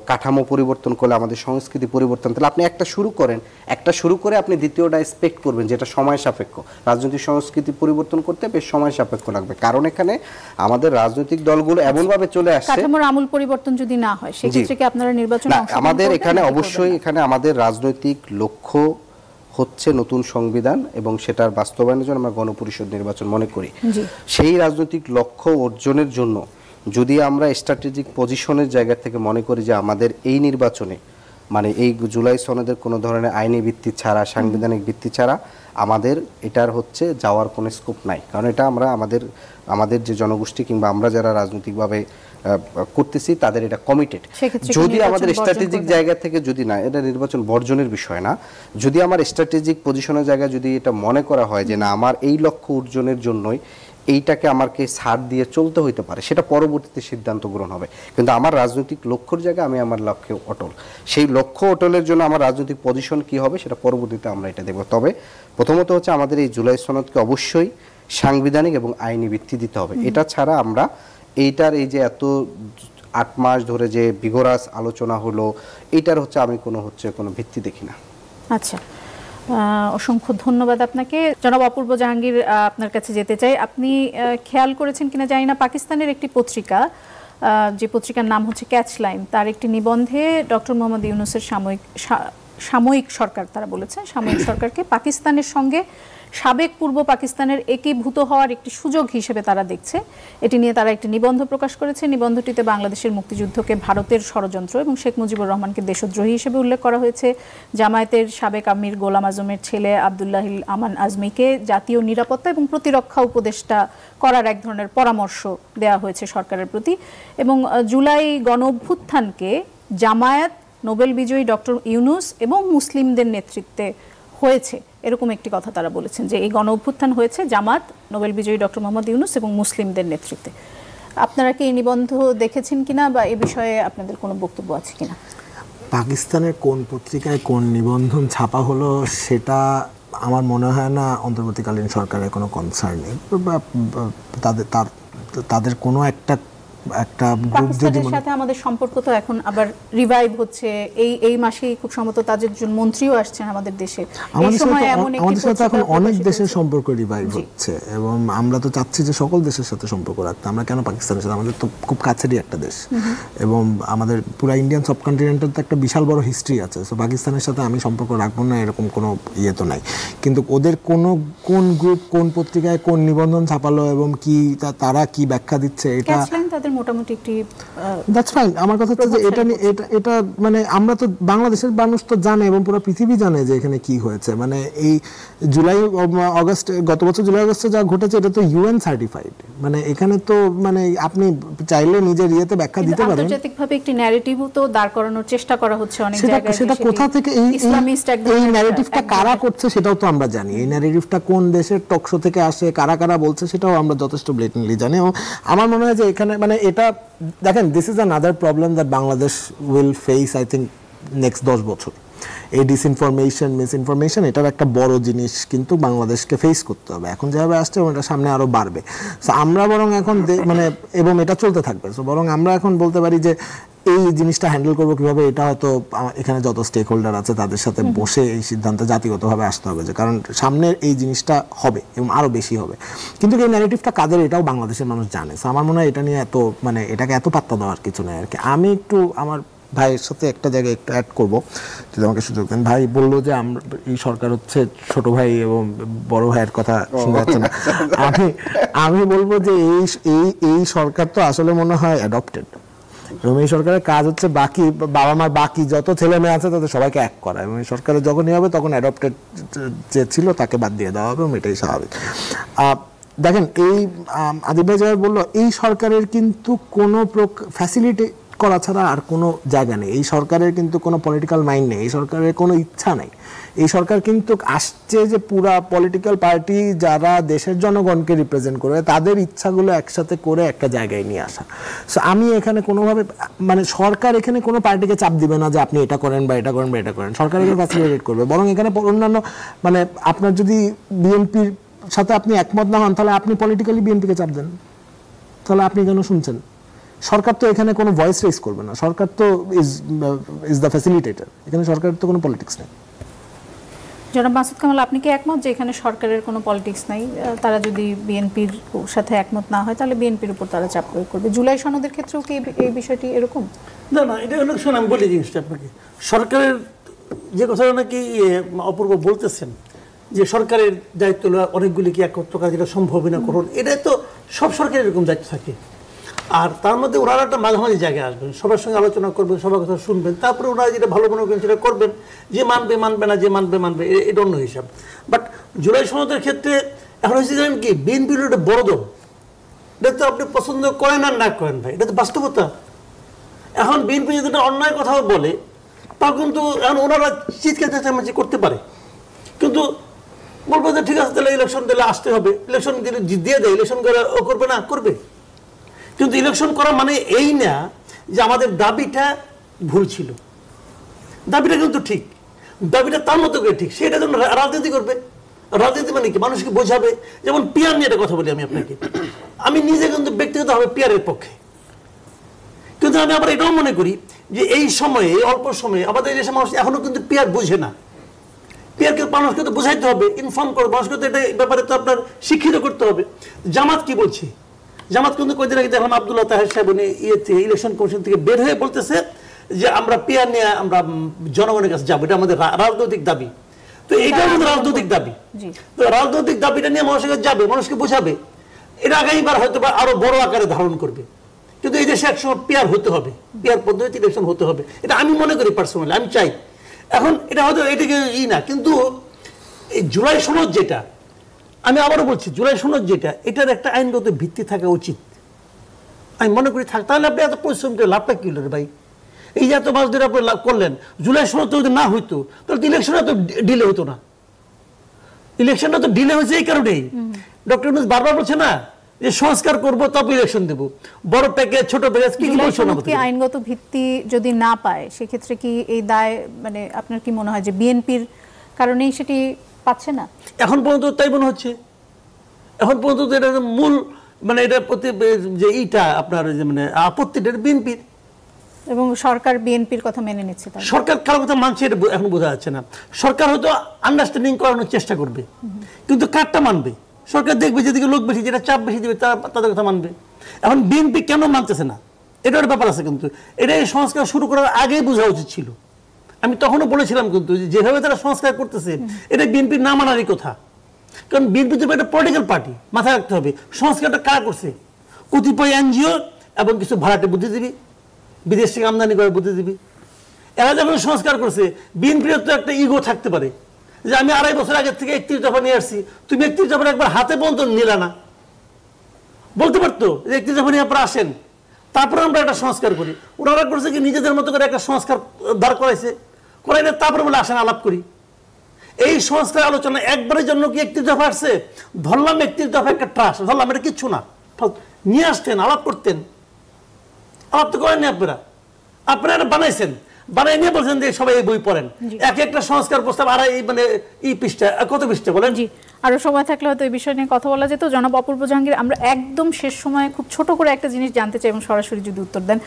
কাঠামো পরিবর্তন করলে আমাদের সংস্কৃতি পরিবর্তন, তাহলে আপনি একটা শুরু করে আপনি দ্বিতীয়টা এক্সপেক্ট করবেন, যেটা সময় সাপেক্ষ। রাজনৈতিক সংস্কৃতি পরিবর্তন করতে বেশ সময় সাপেক্ষ লাগবে, কারণ এখানে আমাদের রাজনৈতিক দলগুলো এমনভাবে চলে আসছে। কাঠামোর আমূল পরিবর্তন যদি না হয় সেক্ষেত্রে কি আপনারা নির্বাচনে অংশগ্রহণ করবেন? আমাদের এখানে অবশ্যই এখানে আমাদের রাজনৈতিক লক্ষ্য হচ্ছে নতুন সংবিধান এবং সেটার বাস্তবায়নের জন্য আমরা গণপরিষদ নির্বাচন মনে করি। সেই রাজনৈতিক লক্ষ্য অর্জনের জন্য যদি আমরা স্ট্র্যাটেজিক পজিশনের জায়গা থেকে মনে করি যে আমাদের এই নির্বাচনে মানে এই জুলাই সনদের কোনো ধরনের আইনি ভিত্তি ছাড়া, সাংবিধানিক ভিত্তি ছাড়া আমাদের এটার হচ্ছে যাওয়ার কোনো স্কোপ নাই, কারণ এটা আমরা আমাদের যে জনগোষ্ঠী কিংবা আমরা যারা রাজনৈতিকভাবে করতেছি তাদের এটা কমিটেড। যদি আমাদের স্ট্র্যাটেজিক জায়গা থেকে যদি না, এটা নির্বাচন বর্জনের বিষয় না, যদি আমার স্ট্র্যাটেজিক পজিশনের জায়গায় যদি এটা মনে করা হয় যে না আমার এই লক্ষ্য অর্জনের জন্যই এইটাকে আমাকে ছাড় দিয়ে চলতে হইতে পারে, সেটা পরবর্তীতে সিদ্ধান্ত গ্রহণ হবে। কিন্তু আমার রাজনৈতিক লক্ষ্যের জায়গায় আমি আমার লক্ষ্যে অটল। সেই লক্ষ্য অটলের জন্য আমার রাজনৈতিক পজিশন কি হবে সেটা পরবর্তীতে আমরা এটা দেখব। তবে প্রথমত হচ্ছে আমাদের এই জুলাই সনদকে অবশ্যই সাংবিধানিক এবং আইনি ভিত্তি দিতে হবে। এটা ছাড়া আমরা এইটার এই যে এত 8 মাস ধরে যে বিগরাস আলোচনা হলো, এইটার হচ্ছে আমি কোনো ভিত্তি দেখি না। আচ্ছা, অসংখ্য ধন্যবাদ আপনাকে। জনাব অপূর্ব জাহাঙ্গীর, আপনার কাছে যেতে চাই। আপনি খেয়াল করেছেন কিনা জানি না, পাকিস্তানের একটি পত্রিকা, যে পত্রিকার নাম হচ্ছে ক্যাচ লাইন, তার একটি নিবন্ধে ডক্টর মোহাম্মদ ইউনূসের সাময়িক সরকার, তারা বলেছেন সাময়িক সরকারকে পাকিস্তানের সঙ্গে সাবেক পূর্ব পাকিস্তানের একীভূত হওয়ার একটি সুযোগ হিসেবে তারা দেখছে। এটি নিয়ে তারা একটি নিবন্ধ প্রকাশ করেছে। নিবন্ধটিতে বাংলাদেশের মুক্তিযুদ্ধকে ভারতের ষড়যন্ত্র এবং শেখ মুজিবুর রহমানকে দেশদ্রোহী হিসেবে উল্লেখ করা হয়েছে। জামায়াতের সাবেক আমির গোলাম আজমের ছেলে আব্দুল্লাহিল আমান আজমিকে জাতীয় নিরাপত্তা এবং প্রতিরক্ষা উপদেষ্টা করার এক ধরনের পরামর্শ দেওয়া হয়েছে সরকারের প্রতি। এবং জুলাই গণ অভ্যুত্থানকে জামায়াত, নোবেল বিজয়ী ডক্টর ইউনূস এবং মুসলিমদের নেতৃত্বে হয়েছে, এরকম একটি কথা তারা বলেছেন, যে এই গণ অভ্যুত্থান হয়েছে জামাত, নোবেল বিজয়ী ডক্টর মোহাম্মদ ইউনূস এবং মুসলিমদের নেতৃত্বে। আপনারা কি এই নিবন্ধ দেখেছেন কিনা বা এ বিষয়ে আপনাদের কোনো বক্তব্য আছে কিনা? পাকিস্তানের কোন পত্রিকায় কোন নিবন্ধন ছাপা হলো সেটা আমার মনে হয় না অন্তর্বর্তীকালীন সরকারের কোনো কনসার্ন নেই। তাদের কোনো একটা একটা গ্রুপ যদি পাকিস্তানের সাথে আমাদের সম্পর্ক তো এখন আবার রিভাইভ হচ্ছে। এই মাসেই খুব সম্ভবত তাজুদ্দিন মন্ত্রীও আসছেন আমাদের দেশে। আমাদের সাথে এখন অনেক দেশের সম্পর্ক রিভাইভ হচ্ছে এবং আমরা তো চাচ্ছি যে সকল দেশের সাথে সম্পর্ক রাখতে। আমরা কেন পাকিস্তানের সাথে, আমাদের তো খুব কাছেরই একটা দেশ এবং আমাদের পুরো ইন্ডিয়ান সাবকন্টিনেন্টের তো একটা বিশাল বড় হিস্ট্রি আছে। সো পাকিস্তানের সাথে আমি সম্পর্ক রাখবো না এরকম কোনো ইয়ে তো নাই, কিন্তু ওদের কোন গ্রুপ কোন পত্রিকায় কোন নিবন্ধন ছাপালো এবং কি তারা কি ব্যাখ্যা দিচ্ছে এটা তাদের মোটামুটি একটি দ্যাটস ফাইন। আমার কথা হচ্ছে যে এটা মানে আমরা তো বাংলাদেশের মানুষ তো জানে এবং পুরো পৃথিবী জানে যে এখানে কি হয়েছে। মানে এই গত বছর জুলাই আগস্টে যা ঘটেছে এটা তো ইউএন সার্টিফাইড। মানে এখানে তো মানে আপনি চাইলে নিজের ইয়েতে ব্যাখ্যা দিতে পারেন। আন্তর্জাতিকভাবে একটি ন্যারেটিভও তো দাঁড় করানোর চেষ্টা করা হচ্ছে অনেক জায়গায়। সেটা কোথা থেকে এই ন্যারেটিভটা কারা করছে সেটাও তো আমরা জানি। এই ন্যারেটিভটা কোন দেশের টকশো থেকে আসে, কারা কারা বলছে সেটাও আমরা যথেষ্ট ব্লেটেন্টলি জানি। এবং আমার মনে হয় যে এখানে মানে এটা দেখেন, this is another problem that Bangladesh will face I think next 10 বছর। এই ডিসইনফরমেশন, মিসইনফরমেশন এটার একটা বড় জিনিস কিন্তু বাংলাদেশকে ফেস করতে হবে। এখন যেভাবে আসছে এটা সামনে আরো বাড়বে। সো আমরা বরং এখন মানে এবং এটা চলতে থাকবে। সো বরং আমরা এখন বলতে পারি যে এই জিনিসটা হ্যান্ডেল করবো কিভাবে, এটা হয়তো এখানে যত স্টেক হোল্ডার আছে তাদের সাথে বসে এই সিদ্ধান্তে জাতিগতভাবে আসতে হবে যে কারণ সামনের এই জিনিসটা হবে এবং আরো বেশি হবে। কিন্তু এই ন্যারেটিভটা কাদের এটাও বাংলাদেশের মানুষ জানে। সো আমার মনে হয় এটা নিয়ে এটাকে এত পাত্তা দেওয়ার কিছু নেই আর কি। আমি একটু আমার ভাইয়ের সাথে একটা জায়গায় একটু অ্যাড করবো, যদি আমাকে সুযোগ দেন। ভাই বললো যে আমরা এই সরকার হচ্ছে ছোট ভাই এবং বড় ভাইয়ের কথা শোনা যাচ্ছে না। আমি বলবো যে এই সরকার তো আসলে মনে হয় অ্যাডপ্টেড এবং এই সরকারের কাজ হচ্ছে বাকি বাবা মার বাকি যত ছেলে মেয়ে আছে তাদের সবাইকে এক করা এবং এই সরকারের যখনই হবে তখন অ্যাডপ্টেড যে ছিল তাকে বাদ দিয়ে দেওয়া হবে এবং এটাই স্বাভাবিক। দেখেন এই আদিব ভাই যারা বললো এই সরকারের কিন্তু কোনো ফ্যাসিলিটি করা ছাড়া আর কোনো জায়গা নেই। এই সরকারের কিন্তু কোনো পলিটিক্যাল মাইন্ড নেই, এই সরকারের কোনো ইচ্ছা নেই। এই সরকার কিন্তু আসছে যে পুরা পলিটিক্যাল পার্টি যারা দেশের জনগণকে রিপ্রেজেন্ট করে তাদের ইচ্ছাগুলো একসাথে করে একটা জায়গায় নিয়ে আসা। সো আমি এখানে কোনোভাবে মানে সরকার এখানে কোনো পার্টিকে চাপ দিবে না যে আপনি এটা করেন বা এটা করেন বা এটা করেন, সরকার এখানে ফ্যাসিলিটেট করবে। বরং এখানে অন্যান্য মানে আপনার যদি বিএনপির সাথে আপনি একমত না হন তাহলে আপনি পলিটিক্যালি বিএনপিকে চাপ দেন, তাহলে আপনি কেন শুনছেন? সরকার তো এখানে কোনো ভয়েস রেজ করবে না, সরকার তো ইজ দ্য ফ্যাসিলিটেটর, এখানে সরকারের তো কোনো পলিটিক্স নেই। জনাব মাসুদ কামাল, আপনি কি একমত যে এখানে সরকারের কোনো পলিটিক্স নাই? তারা যদি বিএনপির সাথে একমত না হয় তাহলে বিএনপির উপর তারা চাপ প্রয়োগ করবে। জুলাই সনদের ক্ষেত্রেও কি এই বিষয়টি এরকম? না, এটা হলো শোন আমি বলি জিনিসটা আপনাকে। সরকারের যে কথাটা নাকি অপূর্ব বলতেছেন যে সরকারের দায়িত্ব অনেকগুলি কি একত্র কাজ, এটা সম্ভব না করুন, এটা তো সব সরকারের এরকম দায়িত্ব থাকে। আর তার মধ্যে ওনারা একটা মাঝামাঝি জায়গায় আসবেন, সবার সঙ্গে আলোচনা করবেন, সবার কথা শুনবেন, তারপরে ওনারা যেটা ভালো মনে করেন সেটা করবেন। যে মানবে মানবে না, যে মানবে এটা অন্য হিসাব। বাট জুলাই সনদের ক্ষেত্রে এখন হয়েছে জানেন কি, বিএনপির একটা বড় দল, এটা তো আপনি পছন্দ করেন আর না করেন ভাই, এটা তো বাস্তবতা। এখন বিএনপি যদি অন্যায় কথাও বলে তাও কিন্তু এখন ওনারা চিৎকার চেঁচামেচি করতে পারে, কিন্তু বলবো যে ঠিক আছে তাহলে ইলেকশন দিলে আসতে হবে, ইলেকশন দিলে দিয়ে দেয়, ইলেকশন করে ও করবে না, করবে। কিন্তু ইলেকশন করা মানে এই না যে আমাদের দাবিটা ভুল ছিল, দাবিটা কিন্তু ঠিক, দাবিটা তার মতো করে ঠিক, সেটা জন্য রাজনীতি করবে। রাজনীতি মানে কি, মানুষকে বোঝাবে। যেমন পিয়ার নিয়ে একটা কথা বলি আমি আপনাকে, আমি নিজে কিন্তু ব্যক্তিগতভাবে পিয়ারের পক্ষে, কিন্তু আমি আবার এটাও মনে করি যে এই সময়ে, এই অল্প সময়ে আমাদের দেশের মানুষ এখনো কিন্তু পিয়ার বোঝে না। পিয়ারকে মানুষকে তো বোঝাইতে হবে, ইনফর্ম করবে, মানুষকে তো এটা ব্যাপারে তো আপনার শিক্ষিত করতে হবে। জামাত কি বলছে, জামাত কিন্তু কয়েকদিন আগে দেখলাম আব্দুল্লাহ তাহের সাহেব উনি ইলেকশন কমিশন থেকে বের হয়ে বলতেছে যে আমরা পিয়ার নিয়ে আমরা জনগণের কাছে যাবো, এটা আমাদের রাজনৈতিক দাবি। তো এইটা আমাদের রাজনৈতিক দাবি, তো রাজনৈতিক দাবিটা নিয়ে মানুষের কাছে যাবে, মানুষকে বোঝাবে, এটা আগামীবার হয়তো বা আরো বড় আকারে ধারণ করবে। কিন্তু এই দেশে একসময় পিয়ার হতে হবে, পিয়ার পদ্ধতি ইলেকশন হতে হবে, এটা আমি মনে করি পার্সোনালি, আমি চাই। এখন এটা হয়তো এটাকে না, কিন্তু এই জুলাই সনদ যেটা, আমি আবারও বলছি, জুলাই সনদ যেটা, এটার একটা আইনগত ভিত্তি থাকা উচিত আমি মনে করি থাক। তাহলে আপনি এত পরিশ্রম করে লাভটা কি হলো ভাই? এই যে এত মাস ধরে আপনি লাভ করলেন, জুলাই সনদ যদি না হইতো তাহলে ইলেকশন এত ডিলে হতো না। ইলেকশনটা তো ডিলে হয়েছে এই কারণেই, ডক্টর ইউনূস বারবার বলছে না যে সংস্কার করবো তারপর ইলেকশন দেবো, বড় প্যাকেজ ছোট প্যাকেজ কি কি আইনগত ভিত্তি যদি না পায় সেক্ষেত্রে কি এই দায় মানে আপনার কি মনে হয় যে বিএনপির কারণেই সেটি পাচ্ছে না? এখন পর্যন্ত তাই মনে হচ্ছে, এখন পর্যন্ত এটা মূল মানে এটা প্রতি যে এইটা আপনার যে মানে আপত্তিটা বিএনপির, এবং সরকার বিএনপির কথা মেনে নিচ্ছে। সরকার কারো কথা মানছে এটা এখন বোঝা যাচ্ছে না। সরকার হয়তো আন্ডারস্ট্যান্ডিং করানোর চেষ্টা করবে, কিন্তু কারটা মানবে? সরকার দেখবে যেদিকে লোক বেশি, যেটা চাপ বেশি দেবে তাদের কথা মানবে। এখন বিএনপি কেন মানতেছে না, এটার ব্যাপার আছে। কিন্তু এটা এই সংস্কার শুরু করার আগেই বোঝা উচিত ছিল। আমি তখনও বলেছিলাম কিন্তু যেভাবে তারা সংস্কার করতেছে এটা বিএনপির না মানারই কথা। কারণ বিএনপি তো একটা পলিটিক্যাল পার্টি, মাথায় রাখতে হবে। সংস্কারটা কারা করছে? কতিপয় এনজিও এবং কিছু ভাড়াটে বুদ্ধিজীবী, বিদেশ থেকে আমদানি করে বুদ্ধিজীবী, এরা যখন সংস্কার করছে, বিএনপির তো একটা ইগো থাকতে পারে যে আমি 2.5 বছর আগের থেকে 31 দফা নিয়ে আসছি, তুমি 31 দফা একবার হাতে পর্যন্ত নিলা না। বলতে পারতো যে 31 দফা নিয়ে আপনারা আসেন, তারপরে আমরা একটা সংস্কার করি। ওনারা করছে কি নিজেদের মতো করে একটা সংস্কার দাঁড় করাইছে, করাইলে তারপরে বলে আসেন আলাপ করি। এই সংস্কার আলোচনা একবারের জন্য কি 31 দফা আসছে? ধরলাম 31 দফা একটা ট্রাস্ট, ধরলাম এটা কিচ্ছু না, নিয়ে আসতেন, আলাপ করতেন। আলাপ তো করেননি আপনারা, আপনারা বানাইছেন, বানাই নিয়ে বলছেন যে সবাই এই বই পড়েন। একটা সংস্কার প্রস্তাব আর এই মানে এই পৃষ্ঠা, কত পৃষ্ঠা বলেন? জি, আরো সময় থাকলে হয়তো এই বিষয় নিয়ে কথা বলা যেত। জনাব অপূর্ব জাহাঙ্গীর, আমরা একদম শেষ সময়ে খুব ছোট করে একটা জিনিস জানতে চাই এবং সরাসরি যদি উত্তর দেন।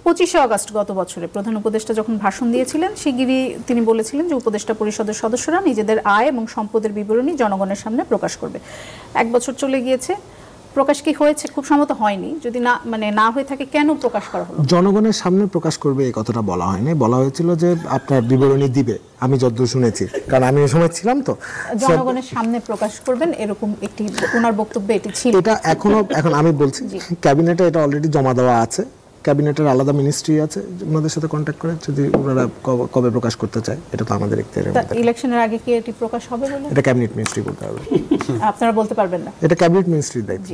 25শে আগস্ট গত বছরে প্রধান উপদেষ্টা যখন ভাষণ দিয়েছিলেন, শিগগিরই তিনি বলেছিলেন যে উপদেষ্টা পরিষদের সদস্যরা নিজেদের আয় এবং সম্পদের বিবরণী জনগণের সামনে প্রকাশ করবে। 1 বছর চলে গিয়েছে, প্রকাশ কি হয়েছে? খুব সম্ভবত হয়নি। যদি না মানে না হয়ে থাকে, কেন প্রকাশ করা হলো? জনগণের সামনে প্রকাশ করবে এই কথাটা বলা হয়নি, বলা হয়েছিল যে আপনার বিবরণী দিবে, আমি যতদূর শুনেছি, কারণ আমি ওই সময় ছিলাম। তো জনগণের সামনে প্রকাশ করবেন এরকম একটি ওনার বক্তব্যে এটি ছিল। এটা এখন আমি বলছি ক্যাবিনেটে এটা অলরেডি জমা দেওয়া আছে, ক্যাবিনেটের আলাদা মিনিস্ট্রি আছে, ওনাদের সাথে কন্ট্যাক্ট করে যদি ওনারা কবে প্রকাশ করতে চায়, এটা তো আমাদের ইখতিয়ারের মধ্যে। ইলেকশনের আগে কি এটি প্রকাশ হবে বলে এটা ক্যাবিনেট মিনিস্ট্রি বলতে হবে, আপনারা বলতে পারবেন না? এটা ক্যাবিনেট মিনিস্ট্রির দায়িত্ব।